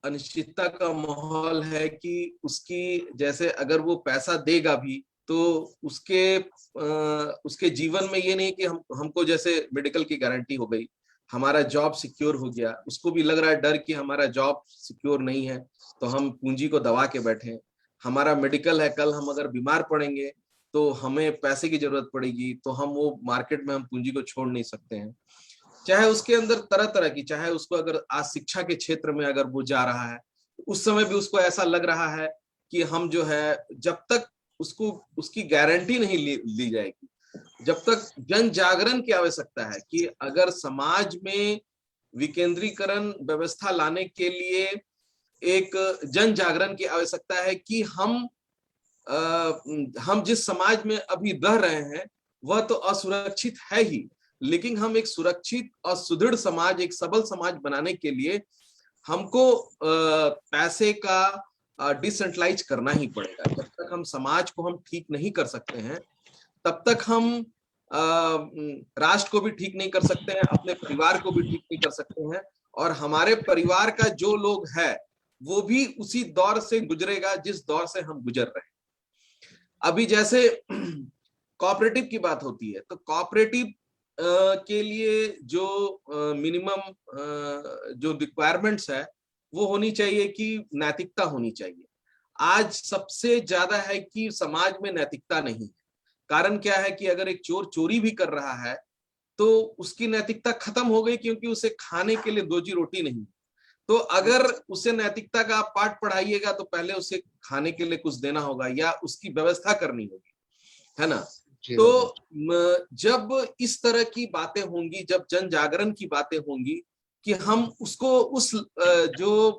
अनिश्चितता का माहौल है कि उसकी जैसे अगर वो पैसा देगा भी तो उसके जीवन में ये नहीं कि हमको जैसे मेडिकल की गारंटी हो गई, हमारा जॉब सिक्योर हो गया, उसको भी लग रहा है डर कि हमारा जॉब सिक्योर नहीं है तो हम पूंजी को दबा के बैठे। हमारा मेडिकल है, कल हम अगर बीमार पड़ेंगे तो हमें पैसे की जरूरत पड़ेगी, तो हम वो मार्केट में हम पूंजी को छोड़ नहीं सकते हैं। चाहे उसके अंदर तरह तरह की, चाहे उसको अगर आज शिक्षा के क्षेत्र में अगर वो जा रहा है, उस समय भी उसको ऐसा लग रहा है कि हम जो है जब तक उसको उसकी गारंटी नहीं ली जाएगी, जब तक जन जागरण की आवश्यकता है कि अगर समाज में विकेंद्रीकरण व्यवस्था लाने के लिए एक जन जागरण की आवश्यकता है कि हम जिस समाज में अभी रह रहे हैं वह तो असुरक्षित है ही, लेकिन हम एक सुरक्षित और सुदृढ़ समाज, एक सबल समाज बनाने के लिए हमको पैसे का डिसेंट्रलाइज करना ही पड़ेगा। जब तक हम समाज को हम ठीक नहीं कर सकते हैं, तब तक हम राष्ट्र को भी ठीक नहीं कर सकते हैं, अपने परिवार को भी ठीक नहीं कर सकते हैं, और हमारे परिवार का जो लोग है वो भी उसी दौर से गुजरेगा जिस दौर से हम गुजर रहे हैं। अभी जैसे कोऑपरेटिव की बात होती है, तो कोऑपरेटिव के लिए जो मिनिमम जो रिक्वायरमेंट्स है वो होनी चाहिए कि नैतिकता होनी चाहिए। आज सबसे ज्यादा है कि समाज में नैतिकता नहीं है। कारण क्या है कि अगर एक चोर चोरी भी कर रहा है तो उसकी नैतिकता खत्म हो गई, क्योंकि उसे खाने के लिए रोजी रोटी नहीं। तो अगर उसे नैतिकता का आप पाठ पढ़ाइएगा तो पहले उसे खाने के लिए कुछ देना होगा या उसकी व्यवस्था करनी होगी, है ना। तो जब इस तरह की बातें होंगी, जब जन जागरण की बातें होंगी कि हम उसको उस जो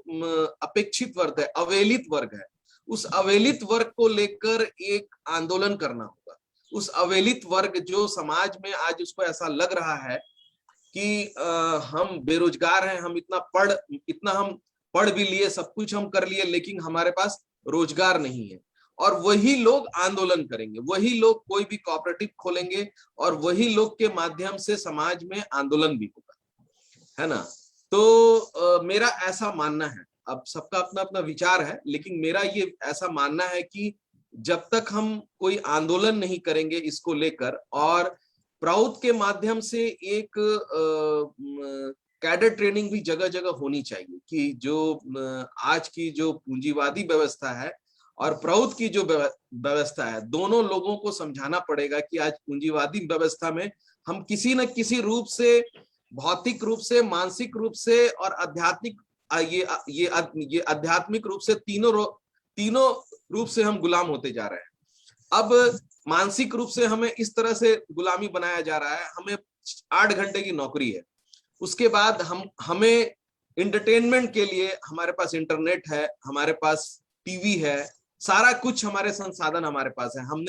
अपेक्षित वर्ग है, अवहेलित वर्ग है, उस अवहेलित वर्ग को लेकर एक आंदोलन करना होगा। उस अवहेलित वर्ग जो समाज में आज उसको ऐसा लग रहा है कि हम बेरोजगार हैं, हम इतना हम पढ़ भी लिए, सब कुछ हम कर लिए, लेकिन हमारे पास रोजगार नहीं है, और वही लोग आंदोलन करेंगे, वही लोग कोई भी कोऑपरेटिव खोलेंगे और वही लोग के माध्यम से समाज में आंदोलन भी होगा, है ना। तो मेरा ऐसा मानना है, अब सबका अपना अपना विचार है, लेकिन मेरा ये ऐसा मानना है कि जब तक हम कोई आंदोलन नहीं करेंगे इसको लेकर, और प्राउड के माध्यम से एक कैडर ट्रेनिंग भी जगह जगह होनी चाहिए कि जो आज की जो पूंजीवादी व्यवस्था है और प्राउड की जो व्यवस्था है, दोनों लोगों को समझाना पड़ेगा कि आज पूंजीवादी व्यवस्था में हम किसी न किसी रूप से, भौतिक रूप से, मानसिक रूप से और आध्यात्मिक ये आध्यात्मिक रूप से तीनों रूप से हम गुलाम होते जा रहे हैं। अब मानसिक रूप से हमें इस तरह से गुलामी बनाया जा रहा है, हमें 8 घंटे की नौकरी है, उसके बाद हमें एंटरटेनमेंट के लिए हमारे पास इंटरनेट है, हमारे पास टीवी है, सारा कुछ हमारे संसाधन हमारे पास है, हम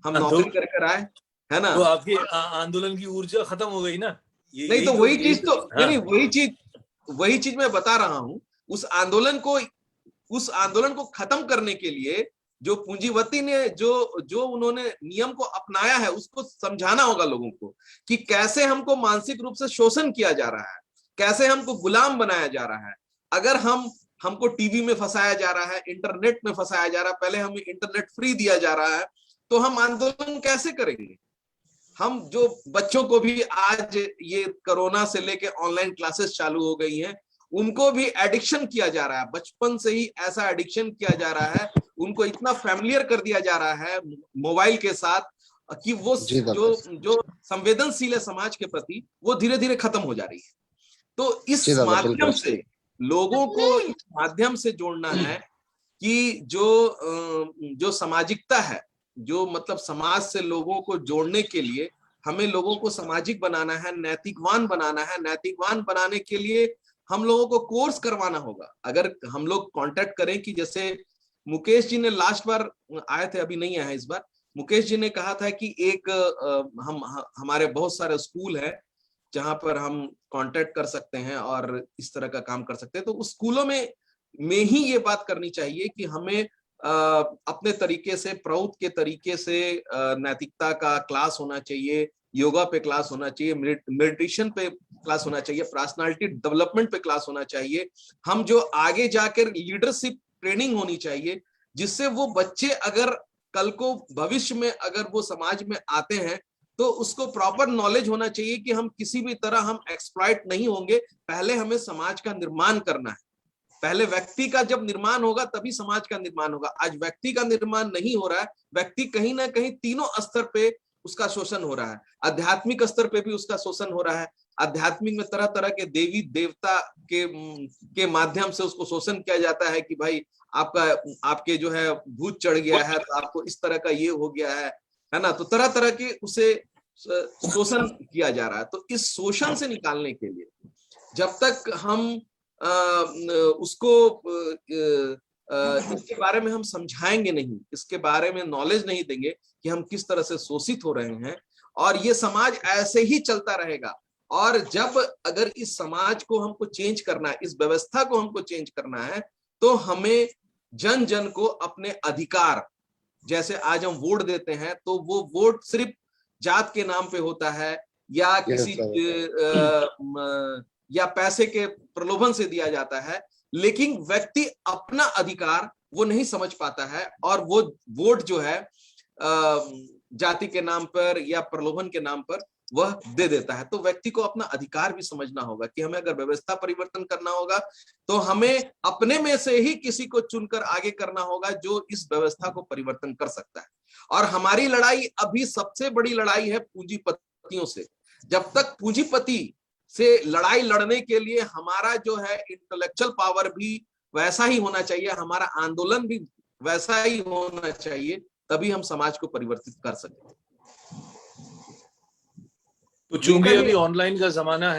नौकरी कर आए, है ना। तो आपकी आंदोलन की ऊर्जा खत्म हो गई ना। नहीं तो वही चीज तो नहीं, वही चीज मैं बता रहा हूं। उस आंदोलन को खत्म करने के लिए जो पूंजीपति ने जो उन्होंने नियम को अपनाया है, उसको समझाना होगा लोगों को कि कैसे हमको मानसिक रूप से शोषण किया जा रहा है, कैसे हमको गुलाम बनाया जा रहा है। अगर हमको टीवी में फंसाया जा रहा है, इंटरनेट में फंसाया जा रहा है, पहले हमें इंटरनेट फ्री दिया जा रहा है, तो हम आंदोलन कैसे करेंगे? हम जो बच्चों को भी आज ये कोरोना से लेके ऑनलाइन क्लासेस चालू हो गई हैं, उनको भी एडिक्शन किया जा रहा है, बचपन से ही ऐसा एडिक्शन किया जा रहा है, उनको इतना फैमिलियर कर दिया जा रहा है मोबाइल के साथ कि वो जो संवेदनशील है समाज के प्रति, वो धीरे धीरे खत्म हो जा रही है। तो इस माध्यम से लोगों को इस माध्यम से जोड़ना है कि जो सामाजिकता है, जो मतलब समाज से लोगों को जोड़ने के लिए हमें लोगों को सामाजिक बनाना है, नैतिकवान बनाना है। नैतिकवान बनाने के लिए हम लोगों को कोर्स करवाना होगा। अगर हम लोग कांटेक्ट करें कि जैसे मुकेश जी ने लास्ट बार आए थे, अभी नहीं आए इस बार, मुकेश जी ने कहा था कि एक हमारे बहुत सारे स्कूल है जहां पर हम कांटेक्ट कर सकते हैं और इस तरह का काम कर सकते हैं। तो उस स्कूलों में ही ये बात करनी चाहिए कि हमें अपने तरीके से, प्रौद्ध के तरीके से नैतिकता का क्लास होना चाहिए, योगा पे क्लास होना चाहिए, मेडिटेशन पे क्लास होना चाहिए, पर्सनालिटी डेवलपमेंट पे क्लास होना चाहिए। हम जो आगे जाकर लीडरशिप ट्रेनिंग होनी चाहिए, जिससे वो बच्चे अगर कल को भविष्य में अगर वो समाज में आते हैं तो उसको प्रॉपर नॉलेज होना चाहिए कि हम किसी भी तरह हम एक्सप्लॉइट नहीं होंगे। पहले हमें समाज का निर्माण करना है। पहले व्यक्ति का जब निर्माण होगा तभी समाज का निर्माण होगा। आज व्यक्ति का निर्माण नहीं हो रहा है, व्यक्ति कहीं ना कहीं तीनों स्तर पे उसका शोषण हो रहा है। आध्यात्मिक स्तर पे भी उसका शोषण हो रहा है। आध्यात्मिक में तरह तरह के देवी देवता के माध्यम से उसको शोषण किया जाता है कि भाई आपके जो है भूत चढ़ गया है, तो आपको इस तरह का ये हो गया है ना। तो तरह तरह के उसे शोषण किया जा रहा है। तो इस शोषण से निकालने के लिए जब तक हम उसको इसके बारे में हम समझाएंगे नहीं, इसके बारे में नॉलेज नहीं देंगे कि हम किस तरह से शोषित हो रहे हैं, और ये समाज ऐसे ही चलता रहेगा। और जब अगर इस समाज को हमको चेंज करना है, इस व्यवस्था को हमको चेंज करना है, तो हमें जन जन को अपने अधिकार, जैसे आज हम वोट देते हैं तो वो वोट सिर्फ जात के नाम पे होता है या किसी या पैसे के प्रलोभन से दिया जाता है, लेकिन व्यक्ति अपना अधिकार वो नहीं समझ पाता है और वो वोट जो है जाति के नाम पर या प्रलोभन के नाम पर वह दे देता है। तो व्यक्ति को अपना अधिकार भी समझना होगा कि हमें अगर व्यवस्था परिवर्तन करना होगा तो हमें अपने में से ही किसी को चुनकर आगे करना होगा जो इस व्यवस्था को परिवर्तन कर सकता है। और हमारी लड़ाई अभी सबसे बड़ी लड़ाई है पूंजीपतियों से। जब तक पूंजीपति से लड़ाई लड़ने के लिए हमारा जो है इंटेलेक्चुअल पावर भी वैसा ही होना चाहिए, हमारा आंदोलन भी वैसा ही होना चाहिए, तभी हम समाज को परिवर्तित कर सकते हैं। तो चूंकि अभी ऑनलाइन का जमाना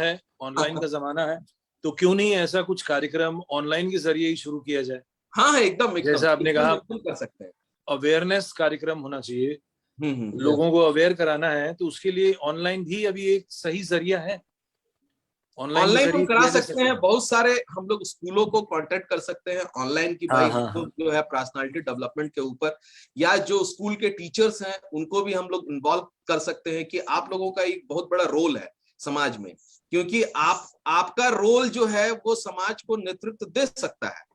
है, तो क्यों नहीं ऐसा कुछ कार्यक्रम ऑनलाइन के जरिए ही शुरू किया जाए? हाँ, एकदम जैसा आपने कहा, कर सकते हैं। अवेयरनेस कार्यक्रम होना चाहिए, लोगों को अवेयर कराना है, तो उसके लिए ऑनलाइन भी अभी एक सही जरिया है। ऑनलाइन हम करा सकते हैं। बहुत सारे हम लोग स्कूलों को कांटेक्ट कर सकते हैं ऑनलाइन की भाई जो है पर्सनालिटी डेवलपमेंट के ऊपर, या जो स्कूल के टीचर्स हैं उनको भी हम लोग इन्वॉल्व कर सकते हैं कि आप लोगों का एक बहुत बड़ा रोल है समाज में, क्योंकि आपका रोल जो है वो समाज को नेतृत्व दे सकता है।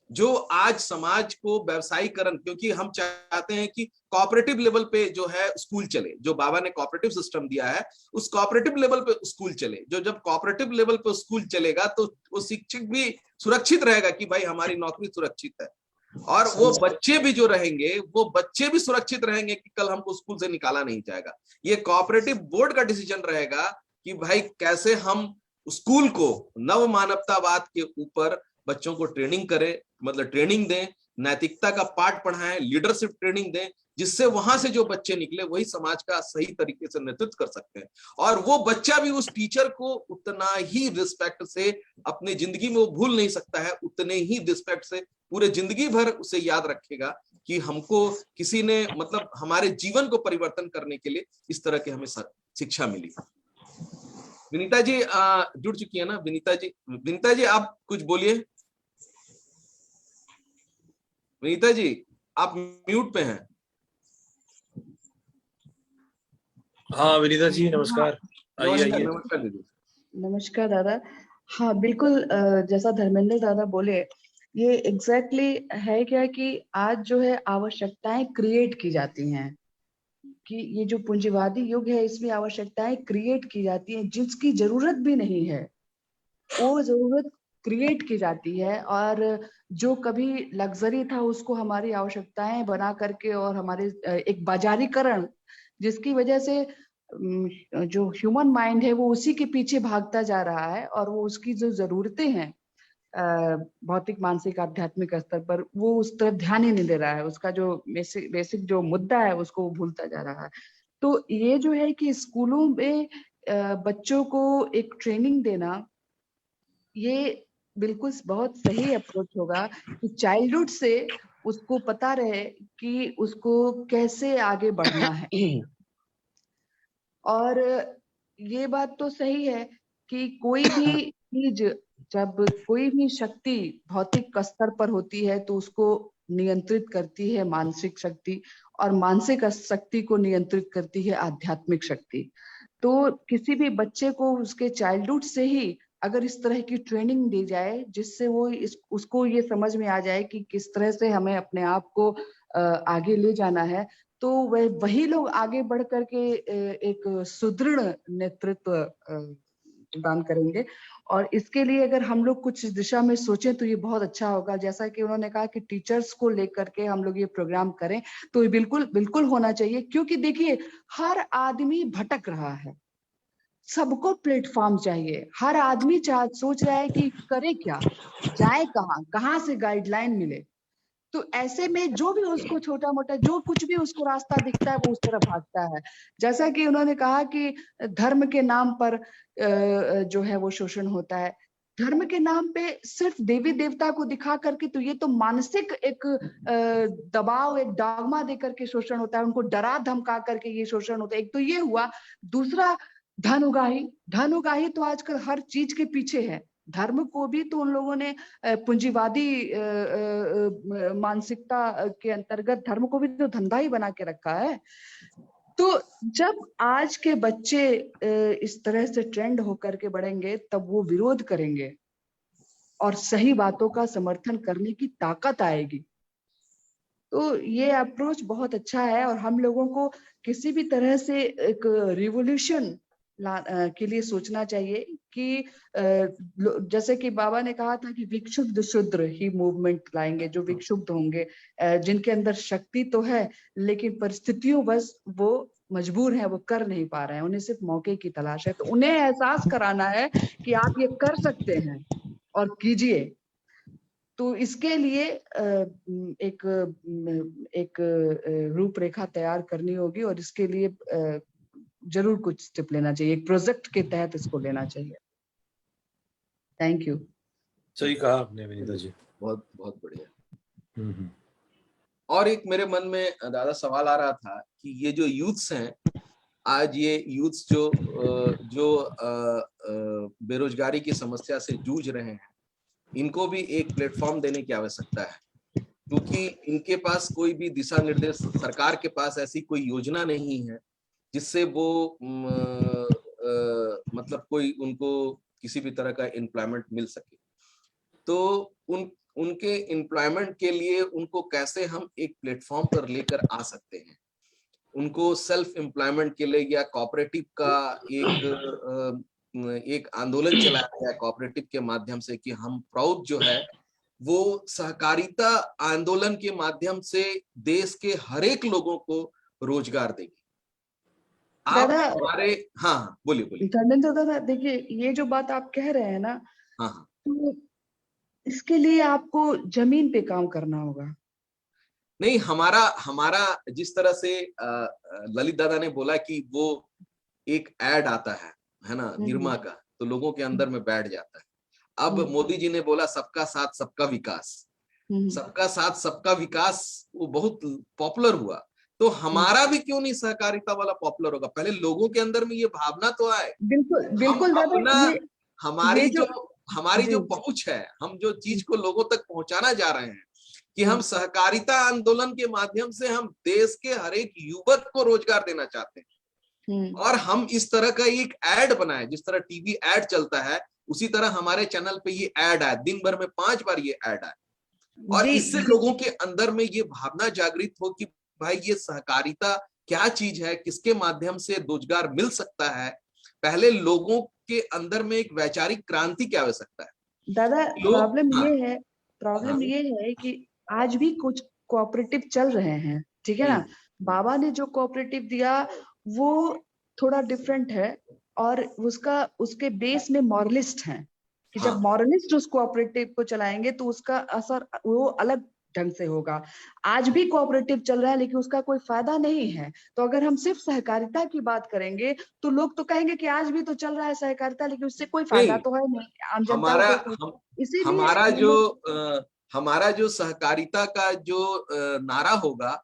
जो आज समाज को व्यवसायीकरण, क्योंकि हम चाहते हैं कि कोऑपरेटिव लेवल पे जो है स्कूल चले, जो बाबा ने कोऑपरेटिव सिस्टम दिया है उस कोऑपरेटिव लेवल पे स्कूल चले। जो जब कोऑपरेटिव लेवल पे स्कूल चलेगा तो वो शिक्षक भी सुरक्षित रहेगा कि भाई हमारी नौकरी सुरक्षित है, और वो बच्चे भी जो रहेंगे वो बच्चे भी सुरक्षित रहेंगे कि कल हमको स्कूल से निकाला नहीं जाएगा। ये कोऑपरेटिव बोर्ड का डिसीजन रहेगा कि भाई कैसे हम स्कूल को नव मानवतावाद के ऊपर बच्चों को ट्रेनिंग करें, मतलब ट्रेनिंग दें, नैतिकता का पाठ पढ़ाएं, लीडरशिप ट्रेनिंग दें, जिससे वहां से जो बच्चे निकले वही समाज का सही तरीके से नेतृत्व कर सकते हैं। और वो बच्चा भी उस टीचर को उतना ही रिस्पेक्ट से अपनी जिंदगी में वो भूल नहीं सकता है, उतने ही रिस्पेक्ट से पूरे जिंदगी भर उसे याद रखेगा कि हमको किसी ने मतलब हमारे जीवन को परिवर्तन करने के लिए इस तरह की हमें शिक्षा मिली। विनीता जी जुड़ चुकी है ना? विनीता जी आप कुछ बोलिए। विनीता जी आप म्यूट पे हैं। हाँ विनीता जी नमस्कार। आइए। नमस्कार दीदी। नमस्कार दादा। हाँ बिल्कुल, जैसा धर्मेंद्र दादा बोले ये एग्जैक्टली है क्या कि आज जो है आवश्यकताएं क्रिएट की जाती हैं कि ये जो पूंजीवादी युग है इसमें आवश्यकताएं क्रिएट की जाती हैं जिसकी जरूरत भी नहीं है, वो जरूरत क्रिएट की जाती है, और जो कभी लग्जरी था उसको हमारी आवश्यकताएं बना करके और हमारे एक बाजारीकरण, जिसकी वजह से जो ह्यूमन माइंड है वो उसी के पीछे भागता जा रहा है, और वो उसकी जो जरूरतें हैं भौतिक, मानसिक, आध्यात्मिक स्तर पर, वो उस तरफ ध्यान ही नहीं दे रहा है। उसका जो बेसिक जो मुद्दा है उसको वो भूलता जा रहा है। तो ये जो है कि स्कूलों में बच्चों को एक ट्रेनिंग देना, ये बिल्कुल बहुत सही अप्रोच होगा कि चाइल्डहुड से उसको पता रहे कि उसको कैसे आगे बढ़ना है। और ये बात तो सही है कि कोई भी चीज, जब कोई भी शक्ति भौतिक स्तर पर होती है तो उसको नियंत्रित करती है मानसिक शक्ति, और मानसिक शक्ति को नियंत्रित करती है आध्यात्मिक शक्ति। तो किसी भी बच्चे को उसके चाइल्डहुड से ही अगर इस तरह की ट्रेनिंग दी जाए जिससे वो उसको ये समझ में आ जाए कि किस तरह से हमें अपने आप को आगे ले जाना है, तो वह वही लोग आगे बढ़ करके एक सुदृढ़ नेतृत्व प्रदान करेंगे। और इसके लिए अगर हम लोग कुछ इस दिशा में सोचें तो ये बहुत अच्छा होगा। जैसा कि उन्होंने कहा कि टीचर्स को लेकर के हम लोग ये प्रोग्राम करें, तो ये बिल्कुल बिल्कुल होना चाहिए, क्योंकि देखिए हर आदमी भटक रहा है, सबको प्लेटफॉर्म चाहिए, हर आदमी सोच रहा है कि करे क्या, जाए कहाँ, कहाँ से गाइडलाइन मिले। तो ऐसे में जो भी उसको छोटा मोटा जो कुछ भी उसको रास्ता दिखता है वो उस तरफ भागता है। जैसा कि उन्होंने कहा कि धर्म के नाम पर जो है वो शोषण होता है। धर्म के नाम पे सिर्फ देवी देवता को दिखा करके, तो ये तो मानसिक एक दबाव, एक डॉगमा दे करके शोषण होता है, उनको डरा धमका करके ये शोषण होता है। एक तो ये हुआ। दूसरा, धन उगाही तो आजकल हर चीज के पीछे है। धर्म को भी तो उन लोगों ने पूंजीवादी मानसिकता के अंतर्गत धर्म को भी तो धंधा ही बना के रखा है। तो जब आज के बच्चे इस तरह से ट्रेंड होकर के बढ़ेंगे तब वो विरोध करेंगे और सही बातों का समर्थन करने की ताकत आएगी। तो ये अप्रोच बहुत अच्छा है, और हम लोगों को किसी भी तरह से एक रिवॉल्यूशन के लिए सोचना चाहिए कि जैसे कि बाबा ने कहा था कि विक्षुब्ध शूद्र ही मूवमेंट लाएंगे, जो विक्षुब्ध होंगे, जिनके अंदर शक्ति तो है लेकिन परिस्थितियों बस वो मजबूर हैं, वो कर नहीं पा रहे हैं, उन्हें सिर्फ मौके की तलाश है। तो उन्हें एहसास कराना है कि आप ये कर सकते हैं और कीजिए। तो इसके लिए एक रूपरेखा तैयार करनी होगी, और इसके लिए जरूर कुछ स्टेप लेना चाहिए, एक प्रोजेक्ट के तहत इसको लेना चाहिए। Thank you. सही कहा आपने विनीता जी, बहुत बहुत बढ़िया। और एक मेरे मन में दादा सवाल आ रहा था कि ये जो यूथ्स हैं, आज ये यूथ्स जो बेरोजगारी की समस्या से जूझ रहे हैं, इनको भी एक प्लेटफॉर्म देने की आवश्यकता है, क्योंकि इनके पास कोई भी दिशा निर्देश, सरकार के पास ऐसी कोई योजना नहीं है जिससे वो मतलब कोई उनको किसी भी तरह का एम्प्लॉयमेंट मिल सके। तो उनके एम्प्लॉयमेंट के लिए उनको कैसे हम एक प्लेटफॉर्म पर लेकर आ सकते हैं? उनको सेल्फ एम्प्लॉयमेंट के लिए या कोऑपरेटिव का एक आंदोलन चलाया गया कोऑपरेटिव के माध्यम से कि हम प्राउड जो है वो सहकारिता आंदोलन के माध्यम से देश के हर एक लोगों को रोजगार देगी। आप हमारे हाँ बोलिए धर्मेंद्र दादा, देखिए ये जो बात आप कह रहे हैं ना, हाँ, तो इसके लिए आपको जमीन पे काम करना होगा। नहीं, हमारा जिस तरह से ललित दादा ने बोला कि वो एक एड आता है ना, निरमा का, तो लोगों के अंदर में बैठ जाता है। अब मोदी जी ने बोला सबका साथ सबका विकास, सबका साथ सबका विकास, वो बहुत पॉपुलर हुआ। तो हमारा भी क्यों नहीं सहकारिता वाला पॉपुलर होगा? पहले लोगों के अंदर में ये भावना तो आए। बिल्कुल बिल्कुल दादा, हमारी जो पहुंच है, हम जो चीज को लोगों तक पहुंचाना जा रहे हैं कि हम सहकारिता आंदोलन के माध्यम से हम देश के हर एक युवक को रोजगार देना चाहते हैं, और हम इस तरह का एक एड बनाए, जिस तरह टीवी एड चलता है उसी तरह हमारे चैनल पे ये एड आए, दिन भर में 5 बार ये एड आए, और इससे लोगों के अंदर में ये भावना जागृत हो कि भाई ये सहकारिता क्या चीज है, किसके माध्यम से रोजगार मिल सकता है। पहले लोगों के अंदर में एक वैचारिक क्रांति की आवश्यकता है। दादा लोग हाँ, प्रॉब्लम हाँ, ये है कि आज भी कुछ कोऑपरेटिव चल रहे हैं, ठीक है ना। बाबा ने जो कोऑपरेटिव दिया वो थोड़ा डिफरेंट है, और उसके बेस में मॉरलिस्ट हैं कि हाँ, जब मॉरलिस्ट उस कोऑपरेटिव को चलाएंगे तो उसका असर वो अलग ढंग से होगा। आज भी कोऑपरेटिव चल रहा है लेकिन उसका कोई फायदा नहीं है। तो अगर हम सिर्फ सहकारिता की बात करेंगे तो लोग तो कहेंगे कि आज भी तो चल रहा है सहकारिता, लेकिन उससे कोई फायदा नहीं, तो है नहीं, आम जनता हमारा को कोई। हम इसीलिए हमारा ये जो लोग हमारा जो सहकारिता का जो नारा होगा,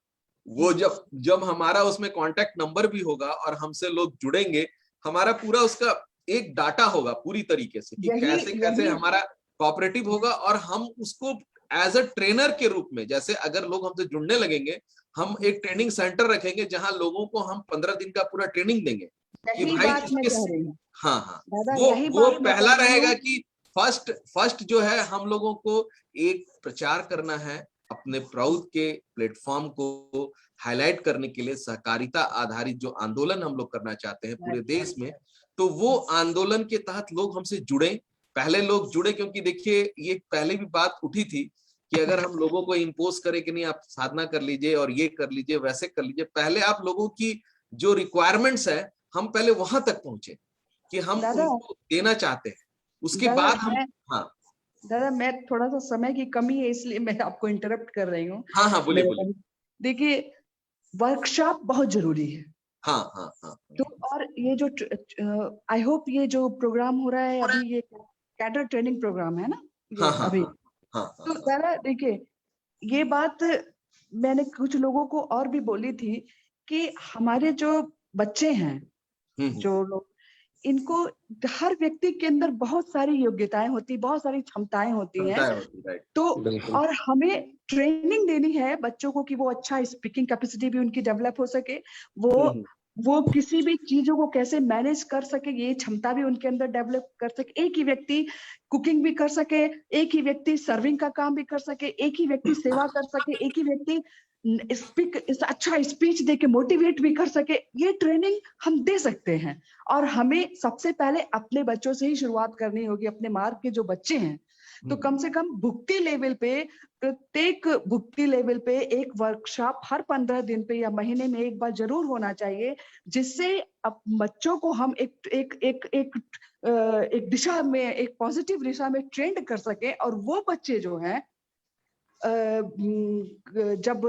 वो जब हमारा उसमें कांटेक्ट नंबर भी होगा और हमसे लोग जुड़ेंगे, हमारा पूरा उसका एक डाटा होगा पूरी तरीके से कि कैसे कैसे हमारा कोऑपरेटिव होगा, और हम उसको एज अ ट्रेनर के रूप में, जैसे अगर लोग हमसे जुड़ने लगेंगे, हम एक ट्रेनिंग सेंटर रखेंगे जहां लोगों को हम 15 दिन का पूरा ट्रेनिंग देंगे कि यही भाई बात मैं इसके। कह रही हूँ हाँ, हाँ, दादा, वो यही वो बात मैं पहला कह रही रहेगा हूँ। कि फर्स्ट जो है हम लोगों को एक प्रचार करना है, अपने प्राउड के प्लेटफॉर्म को हाईलाइट करने के लिए सहकारिता आधारित जो आंदोलन हम लोग करना चाहते हैं पूरे देश में। तो वो आंदोलन के तहत लोग हमसे जुड़े, पहले लोग जुड़े, क्योंकि देखिए ये पहले भी बात उठी थी कि अगर हम लोगों को इम्पोज करें कि नहीं आप साधना कर लीजिए और ये कर लीजिए वैसे कर लीजिए, पहले आप लोगों की जो रिक्वायरमेंट्स है हम पहले वहां तक पहुंचे कि हम दादा उनको देना चाहते हैं, उसके दादा बाद हम। मैं हाँ, दादा मैं थोड़ा सा समय की कमी है इसलिए मैं आपको इंटरप्ट कर रही हूँ। हाँ, हाँ, बोलिए बोलिए। देखिए, वर्कशॉप बहुत जरूरी है। हाँ, हाँ, हाँ, तो और ये जो आई होप ये जो प्रोग्राम हो रहा है अभी, ये कैडर ट्रेनिंग प्रोग्राम है ना हाँ, ये हाँ, अभी। हाँ, हाँ, तो हाँ, दादा देखिए, ये बात मैंने कुछ लोगों को और भी बोली थी कि हमारे जो बच्चे हैं, जो लोग, इनको, हर व्यक्ति के अंदर बहुत सारी योग्यताएं होती, बहुत सारी क्षमताएं होती हैं। राइट। तो बिल्कुल। और हमें ट्रेनिंग देनी है बच्चों को कि वो अच्छा स्पीकिंग कैपेसिटी भी उनकी डेवलप हो सके, वो किसी भी चीजों को कैसे मैनेज कर सके, ये क्षमता भी उनके अंदर डेवलप कर सके। एक ही व्यक्ति कुकिंग भी कर सके, एक ही व्यक्ति सर्विंग का काम भी कर सके, एक ही व्यक्ति सेवा कर सके, एक ही व्यक्ति अच्छा स्पीच दे के मोटिवेट भी कर सके। ये ट्रेनिंग हम दे सकते हैं, और हमें सबसे पहले अपने बच्चों से ही शुरुआत करनी होगी। अपने मार्ग के जो बच्चे हैं, तो कम से कम भुक्ति लेवल पे, प्रत्येक भुक्ति लेवल पे एक वर्कशॉप हर 15 दिन पे या महीने में एक बार जरूर होना चाहिए, जिससे अब बच्चों को हम एक दिशा में, एक पॉजिटिव दिशा में ट्रेंड कर सके। और वो बच्चे जो हैं, जब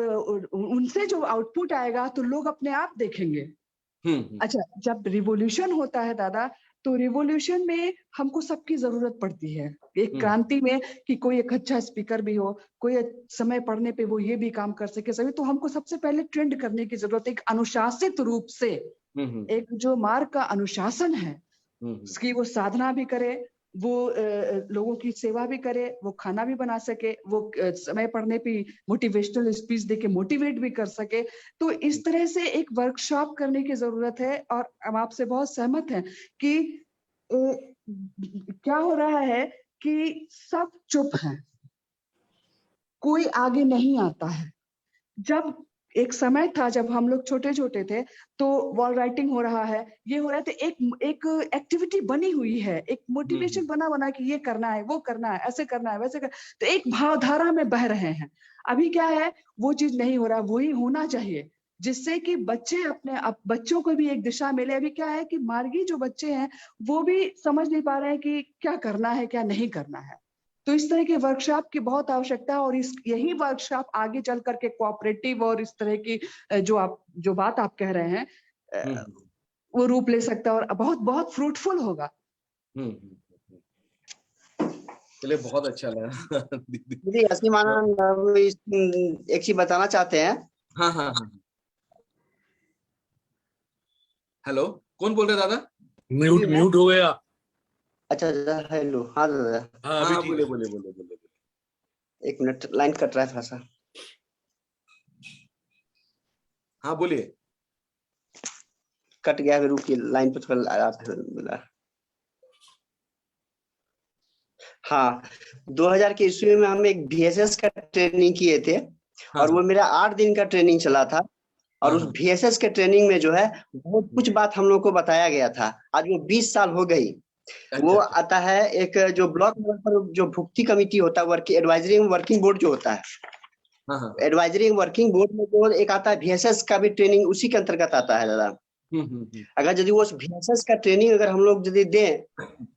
उनसे जो आउटपुट आएगा तो लोग अपने आप देखेंगे। अच्छा, जब रिवॉल्यूशन होता है दादा, तो रिवॉल्यूशन में हमको सबकी जरूरत पड़ती है। एक क्रांति में कि कोई एक अच्छा स्पीकर भी हो, कोई समय पढ़ने पे वो ये भी काम कर सके सभी, तो हमको सबसे पहले ट्रेंड करने की जरूरत है। एक अनुशासित रूप से, एक जो मार्ग का अनुशासन है, उसकी वो साधना भी करे, वो लोगों की सेवा भी करे, वो खाना भी बना सके, वो समय पढ़ने पे मोटिवेशनल स्पीच देके मोटिवेट भी कर सके। तो इस तरह से एक वर्कशॉप करने की जरूरत है। और हम आपसे बहुत सहमत हैं कि क्या हो रहा है कि सब चुप हैं, कोई आगे नहीं आता है। जब एक समय था जब हम लोग छोटे छोटे थे, तो वॉल राइटिंग हो रहा है, ये हो रहा है, तो एक एक्टिविटी बनी हुई है, एक मोटिवेशन बना कि ये करना है, वो करना है, ऐसे करना है, वैसे तो एक भावधारा में बह रहे हैं। अभी क्या है, वो चीज नहीं हो रहा, वही होना चाहिए, जिससे कि बच्चों को भी एक दिशा मिले। अभी क्या है कि मार्गी जो बच्चे हैं वो भी समझ नहीं पा रहे हैं कि क्या करना है, क्या नहीं करना है। तो इस तरह के वर्कशॉप की बहुत आवश्यकता है, और यही वर्कशॉप आगे चल करके कोऑपरेटिव और इस तरह की जो बात आप कह रहे हैं वो रूप ले सकता है, और बहुत बहुत फ्रूटफुल होगा। चलिए, बहुत अच्छा लगा। दीदी हसीमानंद एक चीज बताना चाहते हैं। हाँ, हाँ, हाँ। हेलो, कौन बोल रहे दादा? म्यूट हो गया। अच्छा, हेलो। हाँ दादा। हाँ, अभी ठीक बोलिए है। बोलिए बोलिए बोलिए। एक मिनट, लाइन कट रहा है थोड़ा सा। हाँ, बोलिए। कट गया, रुकिए, लाइन पे थोड़ा। हाँ, 2000 के ईस्वी में हम एक VSS का ट्रेनिंग किए थे। और वो मेरा 8 दिन का ट्रेनिंग चला था। और उस VSS के ट्रेनिंग में जो है बहुत कुछ बात हम लोग को बताया गया था। आज वो 20 साल हो गई। वो आता है एक जो ब्लॉक लेवल पर जो भुक्ति कमेटी होता है, वर्किंग एडवाइजरी वर्किंग बोर्ड जो होता है, एडवाइजरी वर्किंग बोर्ड में जो एक आता है VSS का भी ट्रेनिंग उसी के अंतर्गत आता है दादा। अगर यदि वो VSS का ट्रेनिंग अगर हम लोग यदि दें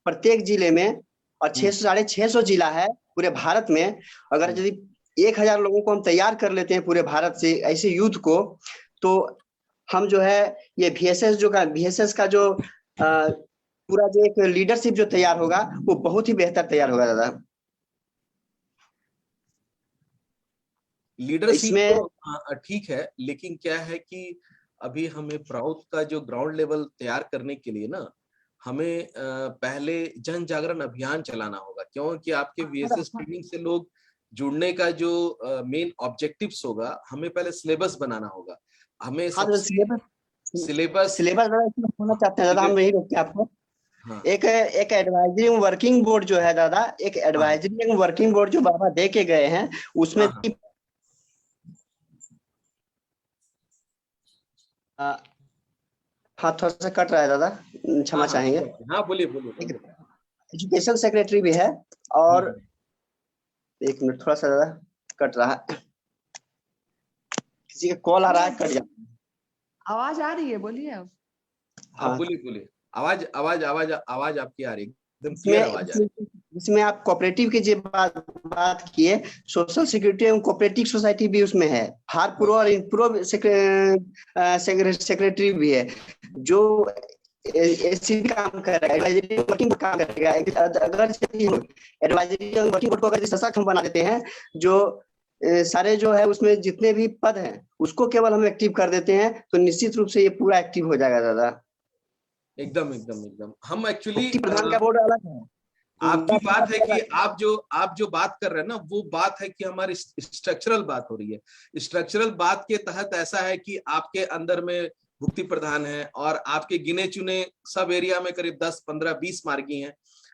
प्रत्येक जिले में, और 600-650 जिला है पूरे भारत में, अगर यदि 1000 लोगों को हम तैयार कर लेते हैं पूरे भारत से ऐसे यूथ को, तो हम जो है ये VSS का जो पूरा जो एक लीडरशिप जो तैयार होगा वो बहुत ही बेहतर तैयार होगा दादा। लीडरशिप तो ठीक है, लेकिन क्या है कि अभी हमें प्राउड का जो ग्राउंड लेवल तैयार करने के लिए ना, हमें पहले जन जागरण अभियान चलाना होगा, क्योंकि आपके VSS ट्रेनिंग से लोग जुड़ने का जो मेन ऑब्जेक्टिव्स होगा, हमें पहले सिलेबस बनाना होगा। हमें सिलेबस होना चाहते हैं दादा, हम नहीं रोकते आपको। एक एडवाइजरी वर्किंग बोर्ड जो है दादा, एक एडवाइजरी वर्किंग बोर्ड जो बाबा दे के गए हैं उसमें हाँ थोड़ा सा कट रहा है दादा, क्षमा चाहेंगे। हाँ बोलिए। एजुकेशन सेक्रेटरी भी है, और एक मिनट थोड़ा सा दादा कट रहा है, किसी का कॉल आ रहा है, कट जाता है। आवाज आ रही है, बोलिए आप। हाँ बोलिए। आवाज आपकी आ रही है, एकदम क्लियर आवाज आ रही है। इसमें आप कोऑपरेटिव की जो बात किए, सोशल सिक्योरिटी एवं कोऑपरेटिव सोसाइटी भी उसमें है, हारपुरो और इनपुरो सेक्रेटरी भी है, जो एससी काम कर रहा है, एडवाइजरी वर्किंग काम करेगा। अगर एडवाइजरी वर्किंग बोर्ड को अगर सशक्त हम बना देते हैं, जो सारे जो है उसमें जितने भी पद हैं उसको केवल हम एक्टिव कर देते हैं, तो निश्चित रूप से ये पूरा एक्टिव हो जाएगा दादा। एकदम हम एक्चुअली प्रधान का बोर्ड अलग है। आपकी बात है कि आप जो बात कर रहे हैं ना, वो बात है कि हमारी स्ट्रक्चरल बात हो रही है। स्ट्रक्चरल बात के तहत ऐसा है कि आपके अंदर में भुक्ति प्रधान है, और आपके गिने चुने सब एरिया में करीब 10, 15, 20 मार्गी हैं।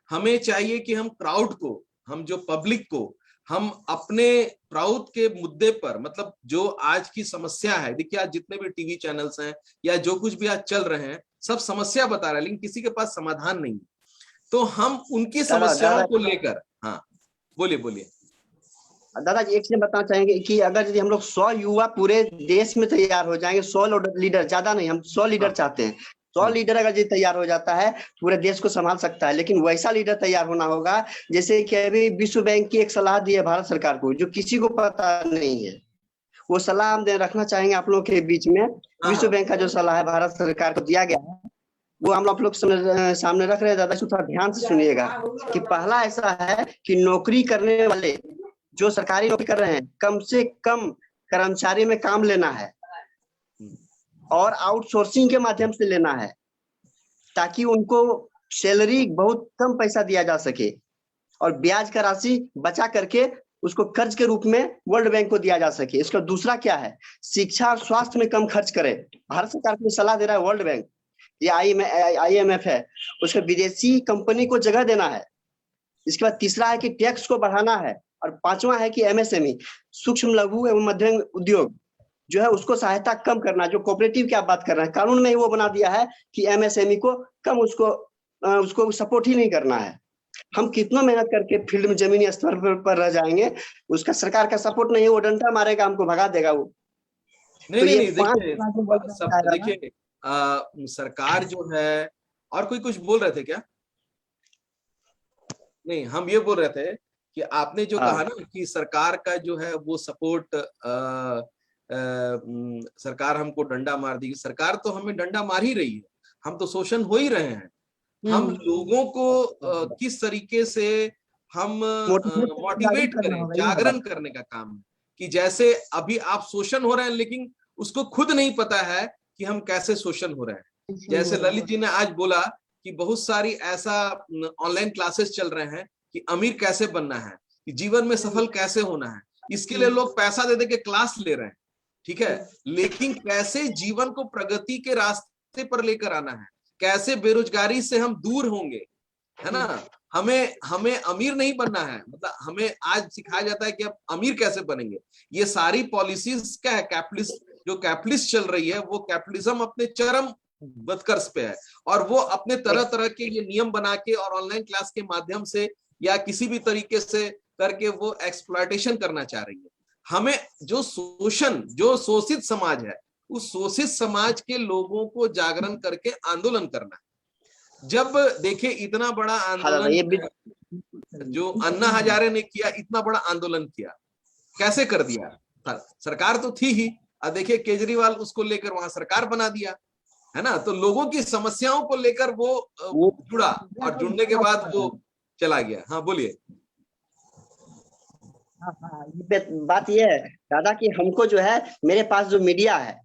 हमें चाहिए कि हम क्राउड को, हम जो पब्लिक को, हम अपने प्राउड के मुद्दे पर, मतलब जो आज की समस्या है, देखिए आज जितने भी टीवी चैनल्स हैं या जो कुछ भी आज चल रहे हैं, सब समस्या बता रहे हैं, लेकिन किसी के पास समाधान नहीं। तो हम उनकी समस्याओं को लेकर, हाँ बोलिए दादा जी। एक चीज बताना चाहेंगे कि अगर यदि हम लोग 100 युवा पूरे देश में तैयार हो जाएंगे, 100 लीडर, ज्यादा नहीं, हम 100 लीडर चाहते हैं, 100 लीडर अगर ये तैयार हो जाता है पूरे देश को संभाल सकता है। लेकिन वैसा लीडर तैयार होना होगा, जैसे कि अभी विश्व बैंक की एक सलाह दी है भारत सरकार को, जो किसी को पता नहीं है। वो सलाह हम रखना चाहेंगे आप लोग के बीच में। विश्व बैंक का जो सलाह है भारत सरकार को दिया गया है, वो हम लोग सामने रख रहे हैं दादा, थोड़ा ध्यान से सुनिएगा। कि पहला ऐसा है कि नौकरी करने वाले जो सरकारी नौकरी कर रहे हैं, कम से कम कर्मचारी में काम लेना है, और आउटसोर्सिंग के माध्यम से लेना है, ताकि उनको सैलरी बहुत कम पैसा दिया जा सके, और ब्याज का राशि बचा करके उसको कर्ज के रूप में वर्ल्ड बैंक को दिया जा सके। इसका दूसरा क्या है, शिक्षा और स्वास्थ्य में कम खर्च करे। भारत सरकार को सलाह दे रहा है वर्ल्ड बैंक, ये IMF है, उसके विदेशी कंपनी को जगह देना है। इसके बाद तीसरा है कि टैक्स को बढ़ाना है, और पांचवा है कि MSME सूक्ष्म लघु एवं मध्यम उद्योग जो है उसको सहायता कम करना। जो कोऑपरेटिव की आप बात कर रहे हैं, कानून में ही वो बना दिया है कि MSME को कम उसको सपोर्ट ही नहीं करना है। हम कितना मेहनत करके फील्ड में जमीनी स्तर पर रह जाएंगे, उसका सरकार का सपोर्ट नहीं है, वो डंडा मारेगा, हमको भगा देगा वो। नहीं, देखिए सरकार जो है, और कोई कुछ बोल रहे थे क्या? नहीं, हम ये बोल रहे थे कि आपने जो कहा ना कि सरकार का जो है वो सपोर्ट, सरकार हमको डंडा मार दी। सरकार तो हमें डंडा मार ही रही है, हम तो शोषण हो ही रहे हैं। हम लोगों को किस तरीके से हम मोटिवेट करें, जागरण करने का काम है। कि जैसे अभी आप शोषण हो रहे हैं, लेकिन उसको खुद नहीं पता है कि हम कैसे शोषण हो रहे हैं। जैसे ललित जी ने आज बोला कि बहुत सारी ऐसा ऑनलाइन क्लासेस चल रहे हैं कि अमीर कैसे बनना है, कि जीवन में सफल कैसे होना है, इसके लिए लोग पैसा दे के क्लास ले रहे हैं, ठीक है। लेकिन कैसे जीवन को प्रगति के रास्ते पर लेकर आना है, कैसे बेरोजगारी से हम दूर होंगे, है ना। हमें अमीर नहीं बनना है, मतलब हमें आज सिखाया जाता है कि अब अमीर कैसे बनेंगे। ये सारी पॉलिसीज क्या है, कैपिटलिस्ट जो कैपिटलिस्ट चल रही है वो कैपिटलिज्म अपने चरम बदकर्स पे है, और वो अपने तरह तरह के ये नियम बना के और ऑनलाइन क्लास के माध्यम से या किसी भी तरीके से करके वो एक्सप्लॉयटेशन करना चाह रही है। हमें जो शोषण, जो शोषित समाज है, उस शोषित समाज के लोगों को जागरण करके आंदोलन करना है। जब देखे इतना बड़ा आंदोलन जो अन्ना हजारे ने किया, इतना बड़ा आंदोलन किया, कैसे कर दिया? सरकार तो थी ही, अब देखिए केजरीवाल उसको लेकर वहां सरकार बना दिया, है ना। तो लोगों की समस्याओं को लेकर वो जुड़ा, और जुड़ने के बाद वो चला गया। हाँ बोलिए। बात ये है दादा कि हमको जो है, मेरे पास जो मीडिया है,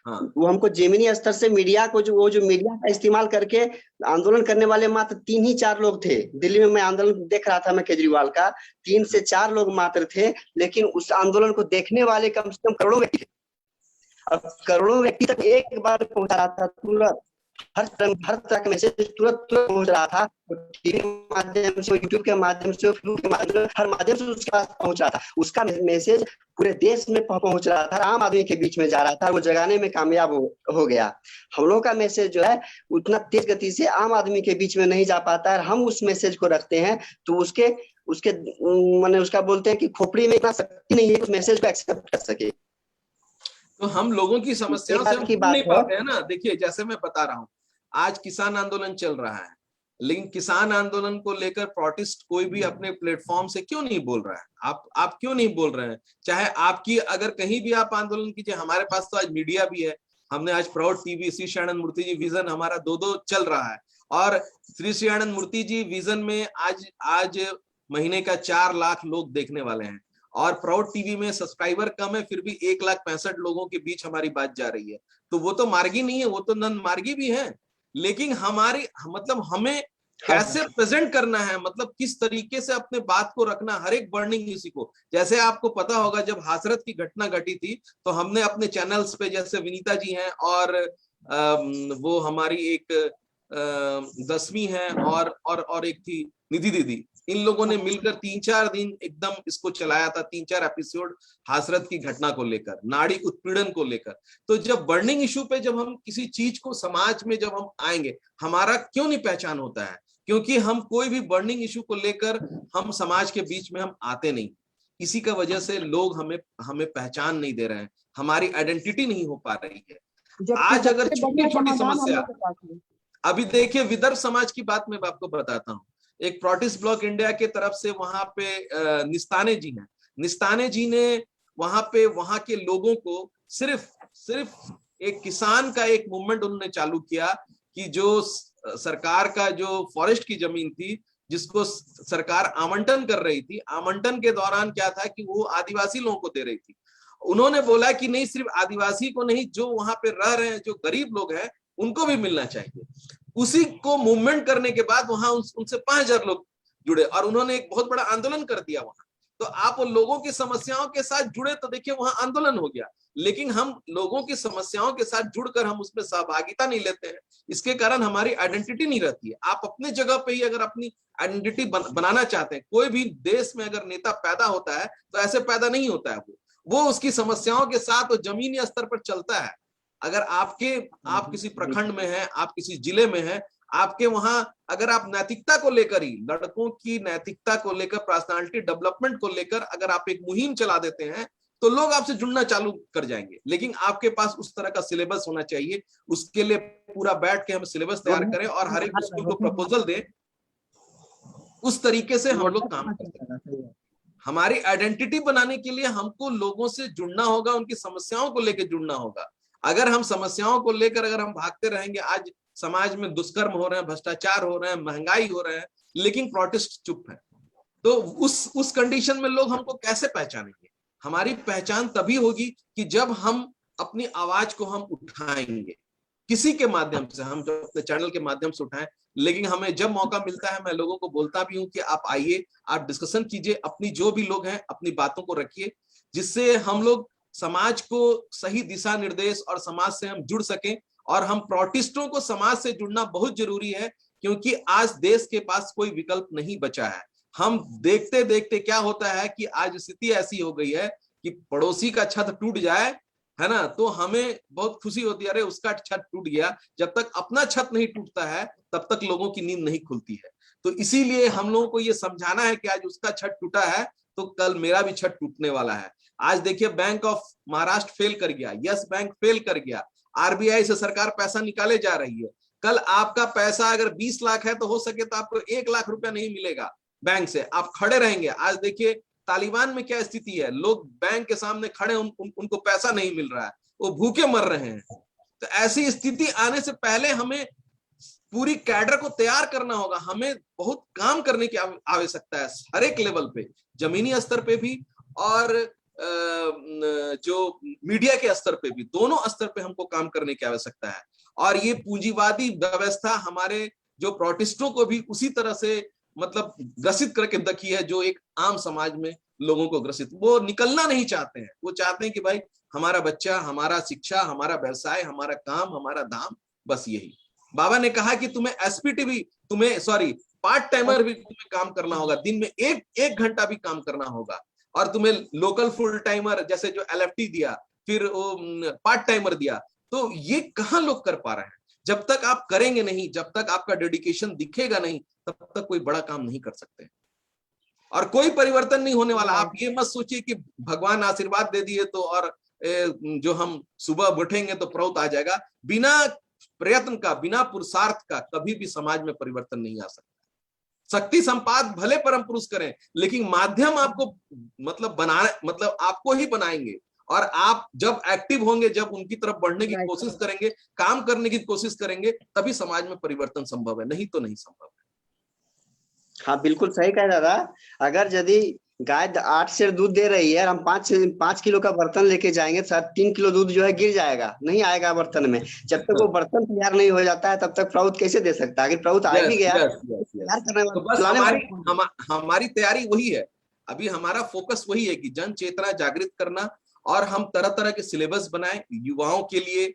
हाँ। वो हमको जमीनी स्तर से मीडिया को जो मीडिया का इस्तेमाल करके आंदोलन करने वाले मात्र 3 ही 4 लोग थे। दिल्ली में मैं आंदोलन देख रहा था, मैं केजरीवाल का, 3 से 4 लोग मात्र थे, लेकिन उस आंदोलन को देखने वाले कम से कम करोड़ों व्यक्ति थे। और करोड़ों व्यक्ति तक एक बार पहुंचा रहा था, तुरंत हर तरह का मैसेज तुरंत पहुंच रहा था, टीवी के माध्यम से, यूट्यूब के माध्यम से, फेसबुक के माध्यम से, हर माध्यम से उसके पास पहुंच रहा था। उसका मैसेज पूरे देश में पहुंच रहा था, आम आदमी के बीच में जा रहा था, वो जगाने में कामयाब हो गया। हम लोग का मैसेज जो है उतना तेज गति से आम आदमी के बीच में नहीं जा पाता है। हम उस मैसेज को रखते हैं तो उसके माने उसका बोलते हैं कि खोपड़ी में इतना शक्ति नहीं है उस मैसेज को एक्सेप्ट कर सके। तो हम लोगों की समस्याओं से हम नहीं पाते हैं ना। देखिए जैसे मैं बता रहा हूँ, आज किसान आंदोलन चल रहा है, लेकिन किसान आंदोलन को लेकर प्रोटेस्ट कोई भी अपने प्लेटफॉर्म से क्यों नहीं बोल रहा है? आप क्यों नहीं बोल रहे हैं? चाहे आपकी अगर कहीं भी आप आंदोलन कीजिए, हमारे पास तो आज मीडिया भी है। हमने आज प्राउड टीवी, श्री श्री आनंद मूर्ति जी विजन हमारा 2 चल रहा है, और श्री श्री आनंद मूर्ति जी विजन में आज महीने का 4 लाख लोग देखने वाले हैं, और प्राउड टीवी में सब्सक्राइबर कम है, फिर भी 1,65,000 लोगों के बीच हमारी बात जा रही है। तो वो तो मार्गी नहीं है, वो तो नन मार्गी भी है। लेकिन हमारी मतलब हमें कैसे प्रेजेंट करना है, मतलब किस तरीके से अपने बात को रखना, हर एक बर्निंग इसी को। जैसे आपको पता होगा जब हाथरस की घटना घटी थी, तो हमने अपने चैनल्स पे, जैसे विनीता जी हैं और वो हमारी एक 10वीं है और एक थी निधि दीदी, इन लोगों ने मिलकर 3-4 दिन एकदम इसको चलाया था, 3-4 एपिसोड हाथरस की घटना को लेकर, नाड़ी उत्पीड़न को लेकर। तो जब बर्निंग इशू पे जब हम किसी चीज को समाज में जब हम आएंगे, हमारा क्यों नहीं पहचान होता है? क्योंकि हम कोई भी बर्निंग इशू को लेकर हम समाज के बीच में हम आते नहीं। इसी का वजह से लोग हमें पहचान नहीं दे रहे हैं, हमारी आइडेंटिटी नहीं हो पा रही है। आज अगर छोटी छोटी समस्या, अभी देखिए विदर्भ समाज की बात मैं आपको बताता हूँ। एक प्रोटेस्ट ब्लॉक इंडिया के तरफ से वहां पे निस्ताने जी हैं, निस्ताने जी ने वहां पे वहां के लोगों को सिर्फ एक किसान का एक मूवमेंट उन्होंने चालू किया कि जो सरकार का जो फॉरेस्ट की जमीन थी जिसको सरकार आवंटन कर रही थी, आवंटन के दौरान क्या था कि वो आदिवासी लोगों को दे रही थी। उन्होंने बोला कि नहीं, सिर्फ आदिवासी को नहीं, जो वहां पे रह रहे हैं, जो गरीब लोग हैं, उनको भी मिलना चाहिए। उसी को मूवमेंट करने के बाद वहां उनसे 5,000 लोग जुड़े और उन्होंने एक बहुत बड़ा आंदोलन कर दिया वहां। तो आप लोगों की समस्याओं के साथ जुड़े तो देखिए वहां आंदोलन हो गया, लेकिन हम लोगों की समस्याओं के साथ जुड़कर हम उसमें सहभागिता नहीं लेते हैं, इसके कारण हमारी आइडेंटिटी नहीं रहती है। आप अपने जगह पे ही अगर अपनी आइडेंटिटी बनाना चाहते हैं, कोई भी देश में अगर नेता पैदा होता है तो ऐसे पैदा नहीं होता है, वो उसकी समस्याओं के साथ वो जमीनी स्तर पर चलता है। अगर आप किसी प्रखंड में हैं, आप किसी जिले में हैं, आपके वहां अगर आप नैतिकता को लेकर ही, लड़कों की नैतिकता को लेकर, पर्सनालिटी डेवलपमेंट को लेकर अगर आप एक मुहिम चला देते हैं तो लोग आपसे जुड़ना चालू कर जाएंगे। लेकिन आपके पास उस तरह का सिलेबस होना चाहिए, उसके लिए पूरा बैठ के हम सिलेबस तैयार करें और हर एक स्कूल को प्रपोजल दें, उस तरीके से हम लोग काम कर सकते हैं। हमारी आइडेंटिटी बनाने के लिए हमको लोगों से जुड़ना होगा, उनकी समस्याओं को लेकर जुड़ना होगा। अगर हम समस्याओं को लेकर अगर हम भागते रहेंगे, आज समाज में दुष्कर्म हो रहे हैं, भ्रष्टाचार हो रहे हैं, महंगाई हो रहे हैं, लेकिन प्रोटेस्ट चुप है, तो उस कंडीशन में लोग हमको कैसे पहचानेंगे? हमारी पहचान तभी होगी कि जब हम अपनी आवाज को हम उठाएंगे, किसी के माध्यम से, हम जो अपने चैनल के माध्यम से उठाएं। लेकिन हमें जब मौका मिलता है, मैं लोगों को बोलता भी हूं कि आप आइए, आप डिस्कशन कीजिए, अपनी जो भी लोग हैं अपनी बातों को रखिए, जिससे हम लोग समाज को सही दिशा निर्देश और समाज से हम जुड़ सकें। और हम प्रोटेस्टों को समाज से जुड़ना बहुत जरूरी है, क्योंकि आज देश के पास कोई विकल्प नहीं बचा है। हम देखते देखते क्या होता है कि आज स्थिति ऐसी हो गई है कि पड़ोसी का छत टूट जाए है ना, तो हमें बहुत खुशी होती है, अरे उसका छत टूट गया। जब तक अपना छत नहीं टूटता है तब तक लोगों की नींद नहीं खुलती है। तो इसीलिए हम लोगों को ये समझाना है कि आज उसका छत टूटा है तो कल मेरा भी छत टूटने वाला है। आज देखिए बैंक ऑफ महाराष्ट्र फेल कर गया, यस बैंक फेल कर गया, आरबीआई से सरकार पैसा निकाले जा रही है। कल आपका पैसा अगर 20 लाख है तो हो सके तो आपको 1 लाख रुपया नहीं मिलेगा बैंक से, आप खड़े रहेंगे। आज देखिए तालिबान में क्या स्थिति है, लोग बैंक के सामने खड़े, उनको पैसा नहीं मिल रहा है, वो भूखे मर रहे हैं। तो ऐसी स्थिति आने से पहले हमें पूरी कैडर को तैयार करना होगा। हमें बहुत काम करने की आवश्यकता है, हर एक लेवल पे, जमीनी स्तर पे भी और जो मीडिया के स्तर पे भी, दोनों स्तर पे हमको काम करने की आवश्यकता है। और ये पूंजीवादी व्यवस्था हमारे जो प्रोटेस्टों को भी उसी तरह से मतलब ग्रसित करके रखी है, जो एक आम समाज में लोगों को ग्रसित, वो निकलना नहीं चाहते हैं। वो चाहते हैं कि भाई हमारा बच्चा, हमारा शिक्षा, हमारा व्यवसाय, हमारा काम, हमारा दाम, बस यही। बाबा ने कहा कि तुम्हें एसपीटी भी, तुम्हें सॉरी पार्ट टाइमर भी तुम्हें काम करना होगा, दिन में एक घंटा भी काम करना होगा। और तुम्हें लोकल फुल टाइमर जैसे जो एलएफटी दिया, फिर पार्ट टाइमर दिया, तो ये कहाँ लोग कर पा रहे हैं। जब तक आप करेंगे नहीं, जब तक आपका डेडिकेशन दिखेगा नहीं, तब तक कोई बड़ा काम नहीं कर सकते और कोई परिवर्तन नहीं होने वाला। आप ये मत सोचिए कि भगवान आशीर्वाद दे दिए तो और जो हम सुबह उठेंगे तो प्रौत आ जाएगा। बिना प्रयत्न का, बिना पुरुषार्थ का कभी भी समाज में परिवर्तन नहीं आ सकता। शक्ति संपाद भले परम पुरुष करें, लेकिन माध्यम आपको मतलब बनाना, मतलब आपको ही बनाएंगे। और आप जब एक्टिव होंगे, जब उनकी तरफ बढ़ने की कोशिश करेंगे, काम करने की कोशिश करेंगे, तभी समाज में परिवर्तन संभव है, नहीं तो नहीं संभव है। हाँ बिल्कुल सही कह दादा। अगर यदि गाय 8 सेर दूध दे रही है और हम 5 किलो का बर्तन लेके जाएंगे, 3 किलो दूध जो है गिर जाएगा, नहीं आएगा बर्तन में। जब तक वो बर्तन तैयार नहीं हो जाता है तब तक प्रौत कैसे दे सकता है। अगर प्रौत आ भी गया तैयार करने तो बस हमारी तैयारी वही है। अभी हमारा फोकस वही है कि जन चेतना जागृत करना, और हम तरह तरह के सिलेबस बनाए युवाओं के लिए,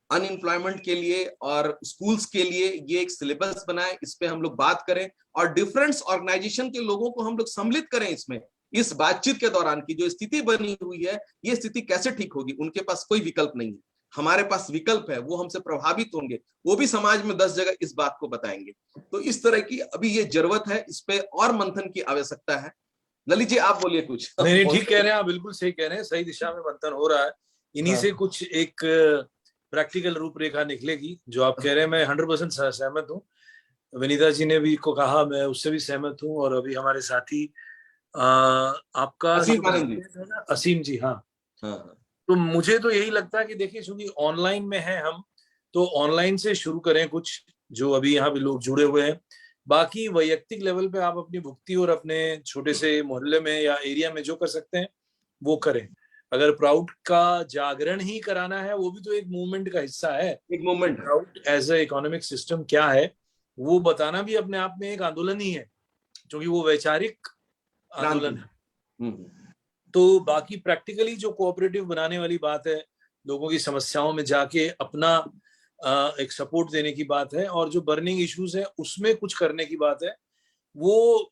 अनएम्प्लॉयमेंट के लिए और स्कूल्स के लिए। ये एक सिलेबस बनाए, इस पे हम लोग बात करें और डिफरेंट ऑर्गेनाइजेशन के लोगों को हम लोग सम्मिलित करें इसमें। इस बातचीत के दौरान की जो स्थिति बनी हुई है, ये स्थिति कैसे ठीक होगी, उनके पास कोई विकल्प नहीं है, हमारे पास विकल्प है, वो हमसे प्रभावित होंगे, वो भी समाज में 10 जगह इस बात को बताएंगे। तो इस तरह की अभी ये जरूरत है, इस पे और मंथन की आवश्यकता है। ललित जी आप बोलिए कुछ। नहीं, ठीक कह रहे हैं आप, बिल्कुल सही कह रहे हैं, सही दिशा में मंथन हो रहा है। इन्हीं से कुछ एक प्रैक्टिकल रूपरेखा निकलेगी जो आप कह रहे हैं। मैं 100% सहमत हूँ। विनीता जी ने भी को कहा, मैं उससे भी सहमत हूँ। और अभी हमारे साथी आपका असीम जी, हाँ, तो मुझे तो यही लगता है कि देखिए, चूंकि ऑनलाइन में है हम, तो ऑनलाइन से शुरू करें कुछ, जो अभी यहाँ भी लोग जुड़े हुए हैं। बाकी वैयक्तिक लेवल पे आप अपनी भुक्ति और अपने छोटे से मोहल्ले में या एरिया में जो कर सकते हैं वो करें। अगर प्राउड का जागरण ही कराना है, वो भी तो एक मूवमेंट का हिस्सा है। एक movement, proud as a economic system क्या है, वो बताना भी अपने आप में एक आंदोलन ही है, क्योंकि वो वैचारिक आंदोलन है। तो बाकी प्रैक्टिकली जो कोऑपरेटिव बनाने वाली बात है, लोगों की समस्याओं में जाके अपना एक सपोर्ट देने की बात है, और जो बर्निंग इश्यूज है उसमें कुछ करने की बात है, वो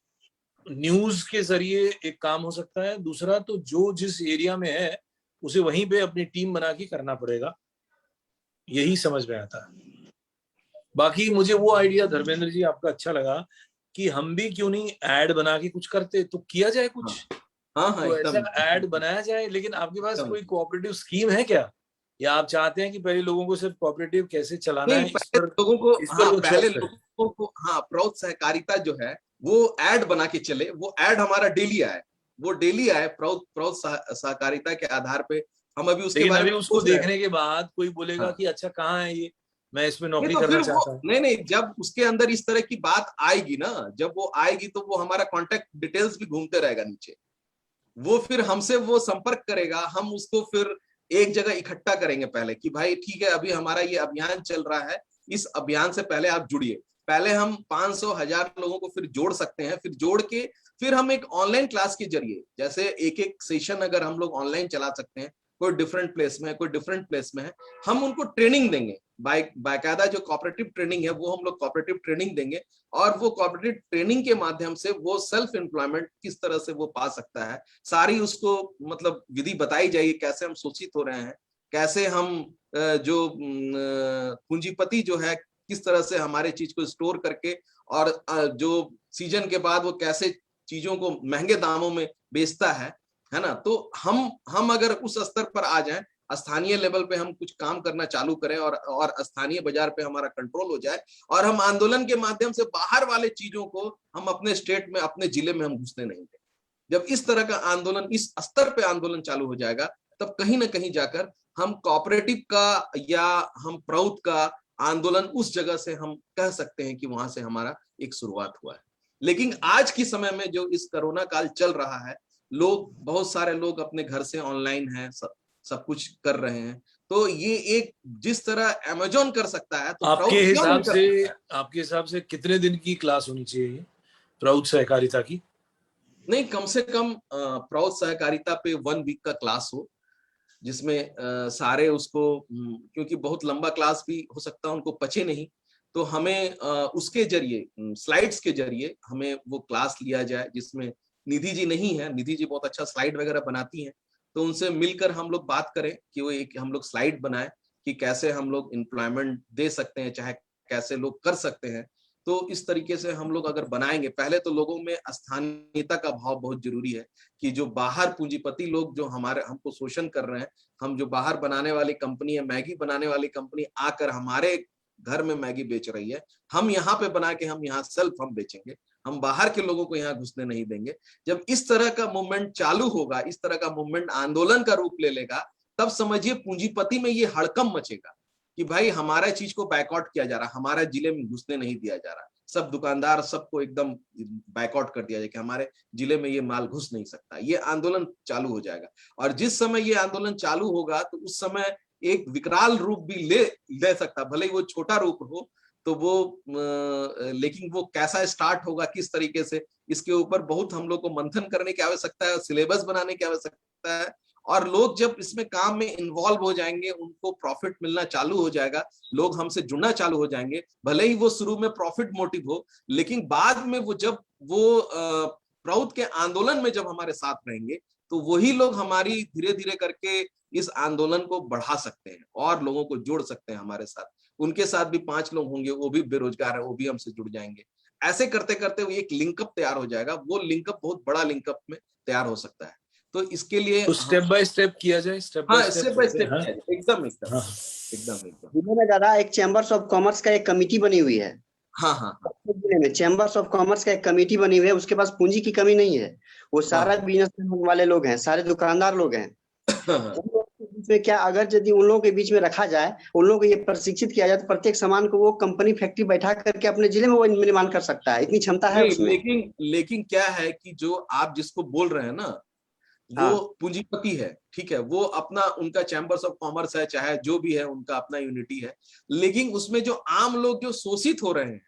न्यूज के जरिए एक काम हो सकता है। दूसरा तो जो जिस एरिया में है उसे वहीं पे अपनी टीम बना के करना पड़ेगा, यही समझ में आता है। बाकी मुझे वो आइडिया धर्मेंद्र जी आपका अच्छा लगा कि हम भी क्यों नहीं ऐड बना के कुछ करते, तो किया जाए कुछ। तो ऐसा ऐड बनाया जाए। लेकिन आपके पास कोई कोऑपरेटिव स्कीम है क्या, या आप चाहते हैं कि पहले लोगों को सिर्फ कोऑपरेटिव कैसे चलाना है, इस पर लोगों को प्रौत सहकारिता जो है वो ऐड बना के चले। वो ऐड हमारा डेली आए, वो डेली आए प्रौत सहकारिता के आधार पे। हम अभी उसके बारे में उसको देखने के बाद कोई बोलेगा कि अच्छा कहाँ है ये, मैं इसमें नौकरी करना चाहता हूँ। नहीं, जब उसके अंदर इस तरह की बात आएगी ना, जब वो आएगी तो वो हमारा कॉन्टेक्ट डिटेल्स भी घूमते रहेगा नीचे। वो फिर हमसे वो संपर्क करेगा, हम उसको फिर एक जगह इकट्ठा करेंगे पहले कि भाई ठीक है, अभी हमारा ये अभियान चल रहा है, इस अभियान से पहले आप जुड़िए। पहले हम 500-1000 लोगों को फिर जोड़ सकते हैं, फिर जोड़ के फिर हम एक ऑनलाइन क्लास के जरिए, जैसे एक सेशन अगर हम लोग ऑनलाइन चला सकते हैं, कोई डिफरेंट प्लेस में है, कोई डिफरेंट प्लेस में है, हम उनको ट्रेनिंग देंगे। बाकायदा जो कोऑपरेटिव ट्रेनिंग है वो हम लोग कोऑपरेटिव ट्रेनिंग देंगे, और वो कोऑपरेटिव ट्रेनिंग के माध्यम से वो सेल्फ एम्प्लॉयमेंट किस तरह से वो पा सकता है, सारी उसको मतलब विधि बताई जाएगी, कैसे हम सूचित हो रहे हैं, कैसे हम जो पूंजीपति जो है किस तरह से हमारे चीज को स्टोर करके और जो सीजन के बाद वो कैसे चीजों को महंगे दामों में बेचता है ना। तो हम अगर उस स्तर पर आ जाएं, स्थानीय लेवल पे हम कुछ काम करना चालू करें और स्थानीय बाजार पे हमारा कंट्रोल हो जाए और हम आंदोलन के माध्यम से बाहर वाले चीजों को हम अपने स्टेट में, अपने जिले में हम घुसने नहीं दें। जब इस तरह का आंदोलन, इस स्तर पे आंदोलन चालू हो जाएगा, तब कहीं ना कहीं जाकर हम कोऑपरेटिव का या हम प्राउड का आंदोलन उस जगह से हम कह सकते हैं कि वहां से हमारा एक शुरुआत हुआ है। लेकिन आज के समय में जो इस कोरोना काल चल रहा है, बहुत सारे लोग अपने घर से ऑनलाइन हैं, सब कुछ कर रहे हैं। तो ये एक जिस तरह अमेज़न कर सकता है, तो आपके हिसाब से कितने दिन की क्लास होनी चाहिए प्राउड सहकारिता की? नहीं, कम से कम प्राउड सहकारिता पे 1 वीक का क्लास हो, जिसमें सारे उसको, क्योंकि बहुत लंबा क्लास भी हो सकता है उनको पचे नहीं, तो हमें उसके जरिए, स्लाइड्स के जरिए हमें वो क्लास लिया जाए, जिसमें निधि जी नहीं है, निधि जी बहुत अच्छा स्लाइड वगैरह बनाती हैं, तो उनसे मिलकर हम लोग बात करें कि वो एक हम लोग स्लाइड बनाए कि कैसे हम लोग एम्प्लॉयमेंट दे सकते हैं, चाहे कैसे लोग कर सकते हैं। तो इस तरीके से हम लोग अगर बनाएंगे, पहले तो लोगों में स्थानीयता का भाव बहुत जरूरी है कि जो बाहर पूंजीपति लोग जो हमको शोषण कर रहे हैं, हम जो बाहर बनाने वाली कंपनी है, मैगी बनाने वाली कंपनी आकर हमारे घर में मैगी बेच रही है, हम यहाँ पे बना के हम यहाँ हम बेचेंगे, हम बाहर के लोगों को यहाँ घुसने नहीं देंगे। जब इस तरह का मूवमेंट चालू होगा, इस तरह का मूवमेंट आंदोलन का रूप ले लेगा, तब समझिए पूंजीपति में ये हड़कंप मचेगा कि भाई हमारा चीज को बैकआउट किया जा रहा, हमारा जिले में घुसने नहीं दिया जा रहा, सब दुकानदार सबको एकदम बैकआउट कर दिया जाए कि हमारे जिले में ये माल घुस नहीं सकता। ये आंदोलन चालू हो जाएगा और जिस समय ये आंदोलन चालू होगा तो उस समय एक विकराल रूप भी ले सकता, भले ही वो छोटा रूप हो, तो वो लेकिन वो कैसा स्टार्ट होगा, किस तरीके से, इसके ऊपर बहुत हम लोग को मंथन करने की आवश्यकता है, सिलेबस बनाने की आवश्यकता है। और लोग जब इसमें काम में इन्वॉल्व हो जाएंगे, उनको प्रॉफिट मिलना चालू हो जाएगा, लोग हमसे जुड़ना चालू हो जाएंगे, भले ही वो शुरू में प्रॉफिट मोटिव हो, लेकिन बाद में वो जब वो प्राउड के आंदोलन में जब हमारे साथ रहेंगे, तो वही लोग हमारी धीरे धीरे करके इस आंदोलन को बढ़ा सकते हैं और लोगों को जोड़ सकते हैं हमारे साथ। उनके साथ भी 5 लोग होंगे, वो भी बेरोजगार है, वो भी हमसे जुड़ जाएंगे। ऐसे करते करते वो एक लिंकअप तैयार हो जाएगा, वो लिंकअप बहुत बड़ा लिंकअप में तैयार हो सकता है। तो इसके लिए तो स्टेप बाय स्टेप किया जाए, स्टेप बाय स्टेप एकदम में दादा एक चैम्बर्स ऑफ कॉमर्स का एक कमेटी बनी हुई है। हाँ, चैम्बर्स ऑफ कॉमर्स का एक कमेटी बनी हुई है, उसके पास पूंजी की कमी नहीं है, वो सारा बिजनेस वाले लोग हैं, सारे दुकानदार लोग हैं। में क्या अगर यदि उन लोगों के बीच में रखा जाए, उन लोगों को ये प्रशिक्षित किया जाए, तो प्रत्येक सामान को वो कंपनी फैक्ट्री बैठा करके अपने जिले में वो निर्माण कर सकता है, इतनी क्षमता है उसमें। लेकिन क्या है कि जो आप जिसको बोल रहे हैं ना, वो पूंजीपति है, ठीक है, वो अपना उनका चैम्बर्स ऑफ कॉमर्स है, चाहे जो भी है, उनका अपना यूनिटी है, लेकिन उसमें जो आम लोग जो शोषित हो रहे हैं,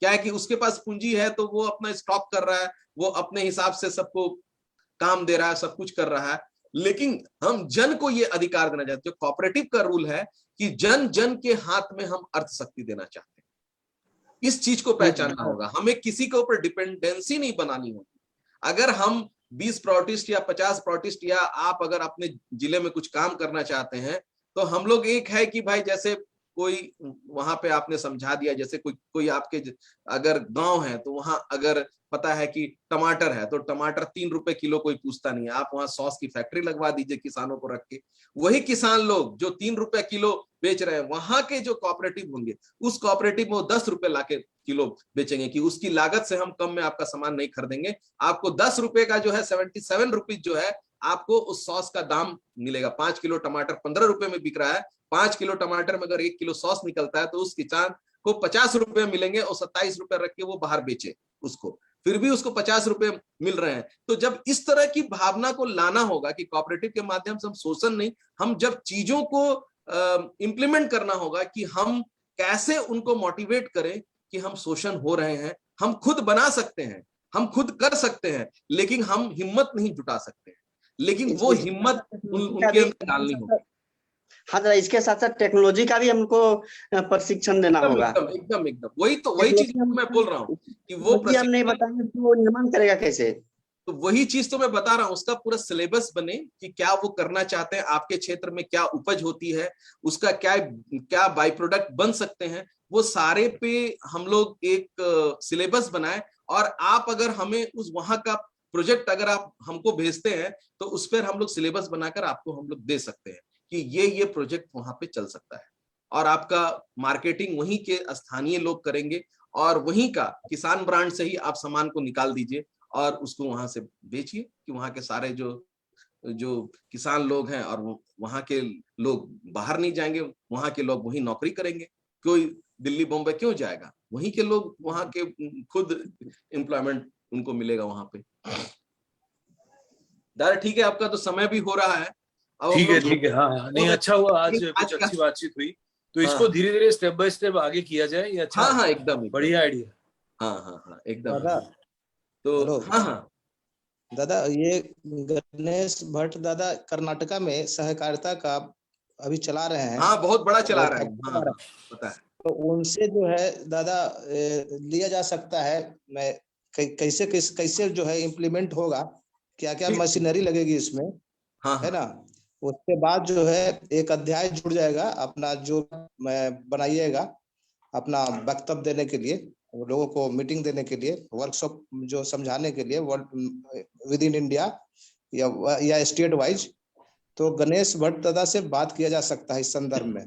क्या है कि उसके पास पूंजी है तो वो अपना स्टॉक कर रहा है, वो अपने हिसाब से सबको काम दे रहा है, सब कुछ कर रहा है, लेकिन हम जन को ये अधिकार देना चाहते हैं। कोऑपरेटिव का रूल है कि जन जन के हाथ में हम अर्थ शक्ति देना चाहते हैं। इस चीज को पहचानना होगा, हमें किसी के ऊपर डिपेंडेंसी नहीं बनानी होगी। अगर हम 20 प्रोटिस्ट या 50 प्रोटिस्ट या आप अगर अपने जिले में कुछ काम करना चाहते हैं, तो हम लोग एक है कि भाई जैसे कोई वहां पे आपने समझा दिया, जैसे कोई आपके अगर गांव है तो वहां अगर पता है कि टमाटर है तो टमाटर 3 रुपए किलो कोई पूछता नहीं है, आप वहां सॉस की फैक्ट्री लगवा दीजिए किसानों को रख के, वही किसान लोग जो 3 रुपए किलो बेच रहे हैं, वहां के जो कोऑपरेटिव होंगे, उस कोऑपरेटिव में वो 10 रुपए लाके किलो बेचेंगे कि उसकी लागत से हम कम में आपका सामान नहीं खरीदेंगे, आपको 10 रुपए का जो है 77 रुपीज जो है आपको उस सॉस का दाम मिलेगा। 5 किलो टमाटर 15 रुपए में बिक रहा है, 5 किलो टमाटर में अगर 1 किलो सॉस निकलता है तो उस किसान को 50 रुपए मिलेंगे और 27 रुपए रख के वो बाहर बेचे उसको, फिर भी उसको 50 रुपए मिल रहे हैं। तो जब इस तरह की भावना को लाना होगा कि कोऑपरेटिव के माध्यम से हम शोषण नहीं, हम जब चीजों को इंप्लीमेंट करना होगा कि हम कैसे उनको मोटिवेट करें कि हम शोषण हो रहे हैं, हम खुद बना सकते हैं, हम खुद कर सकते हैं, लेकिन हम हिम्मत नहीं जुटा सकते हैं, लेकिन वो हिम्मत उनके अंदर डालनी होगी। हाँ, इसके साथ साथ टेक्नोलॉजी का भी हमको प्रशिक्षण देना होगा। एकदम वही चीज मैं बोल रहा हूँ कि वो हम नहीं बताएंगे तो वो निर्माण करेगा कैसे। तो वही चीज तो मैं बता रहा हूँ, उसका पूरा सिलेबस बने कि क्या वो करना चाहते हैं, आपके क्षेत्र में क्या उपज होती है, उसका क्या क्या बाई प्रोडक्ट बन सकते हैं, वो सारे पे हम लोग एक सिलेबस बनाए। और आप अगर हमें उस वहां का प्रोजेक्ट अगर आप हमको भेजते हैं तो उस पर हम लोग सिलेबस बनाकर आपको हम लोग दे सकते हैं कि ये प्रोजेक्ट वहां पे चल सकता है। और आपका मार्केटिंग वहीं के स्थानीय लोग करेंगे और वहीं का किसान ब्रांड से ही आप सामान को निकाल दीजिए और उसको वहां से बेचिए कि वहां के सारे जो जो किसान लोग हैं और वहां के लोग बाहर नहीं जाएंगे, वहां के लोग वहीं नौकरी करेंगे। कोई दिल्ली बॉम्बे क्यों जाएगा, वहीं के लोग वहां के खुद एम्प्लॉयमेंट उनको मिलेगा वहां पे। दादा ठीक है, आपका तो समय भी हो रहा है। अब ठीक है। हाँ, नहीं अच्छा हुआ, आज कुछ अच्छी बातचीत हुई, तो इसको धीरे धीरे स्टेप बाय स्टेप आगे किया जाए, ये अच्छा। हाँ एकदम बढ़िया आइडिया। हाँ एकदम। दादा तो हाँ दादा, ये गणेश भट्ट दादा कर्नाटका में सहकारिता का अभी चला रहे हैं। हाँ, बहुत बड़ा चला रहा है। हाँ पता है। तो उनसे जो है दादा लिया जा सकता है। मैं कैसे कैसे जो है इम्प्लीमेंट होगा, क्या क्या मशीनरी लगेगी इसमें, है ना। उसके बाद जो है एक अध्याय जुड़ जाएगा अपना, जो बनाइएगा अपना वक्तव्य देने के लिए, लोगों को मीटिंग देने के लिए, वर्कशॉप जो समझाने के लिए विद इन इंडिया या स्टेट वाइज। तो गणेश भट्ट दादा से बात किया जा सकता है इस संदर्भ में।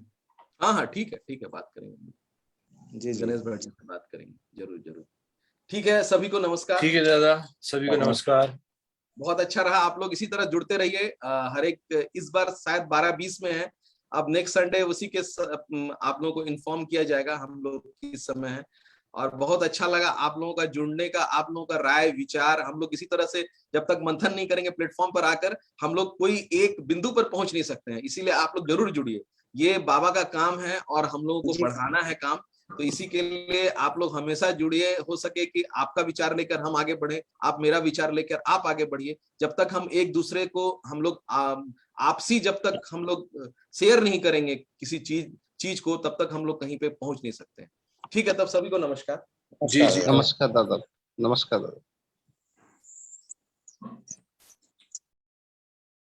हाँ ठीक है, बात करेंगे जी गणेश भट्ट जी से बात करेंगे, जरूर। ठीक है, सभी को नमस्कार। ठीक है दादा, सभी को नमस्कार। बहुत अच्छा रहा, आप लोग इसी तरह जुड़ते रहिए। हर एक, इस बार शायद 12-20 में है, अब नेक्स्ट संडे उसी के आप लोगों को इन्फॉर्म किया जाएगा हम लोग किस समय है। और बहुत अच्छा लगा आप लोगों का जुड़ने का, आप लोगों का राय विचार। हम लोग इसी तरह से जब तक मंथन नहीं करेंगे प्लेटफॉर्म पर आकर, हम लोग कोई एक बिंदु पर पहुंच नहीं सकते हैं। इसीलिए आप लोग जरूर जुड़िए, ये बाबा का काम है और हम लोगों को बढ़ाना है काम। तो इसी के लिए आप लोग हमेशा जुड़िए, हो सके कि आपका विचार लेकर हम आगे बढ़े, आप मेरा विचार लेकर आप आगे बढ़िए। जब तक हम एक दूसरे को हम लोग आपसी जब तक हम लोग शेयर नहीं करेंगे किसी चीज को, तब तक हम लोग कहीं पे पहुंच नहीं सकते। ठीक है, तब सभी को नमस्कार। जी नमस्कार दादा, नमस्कार दादा।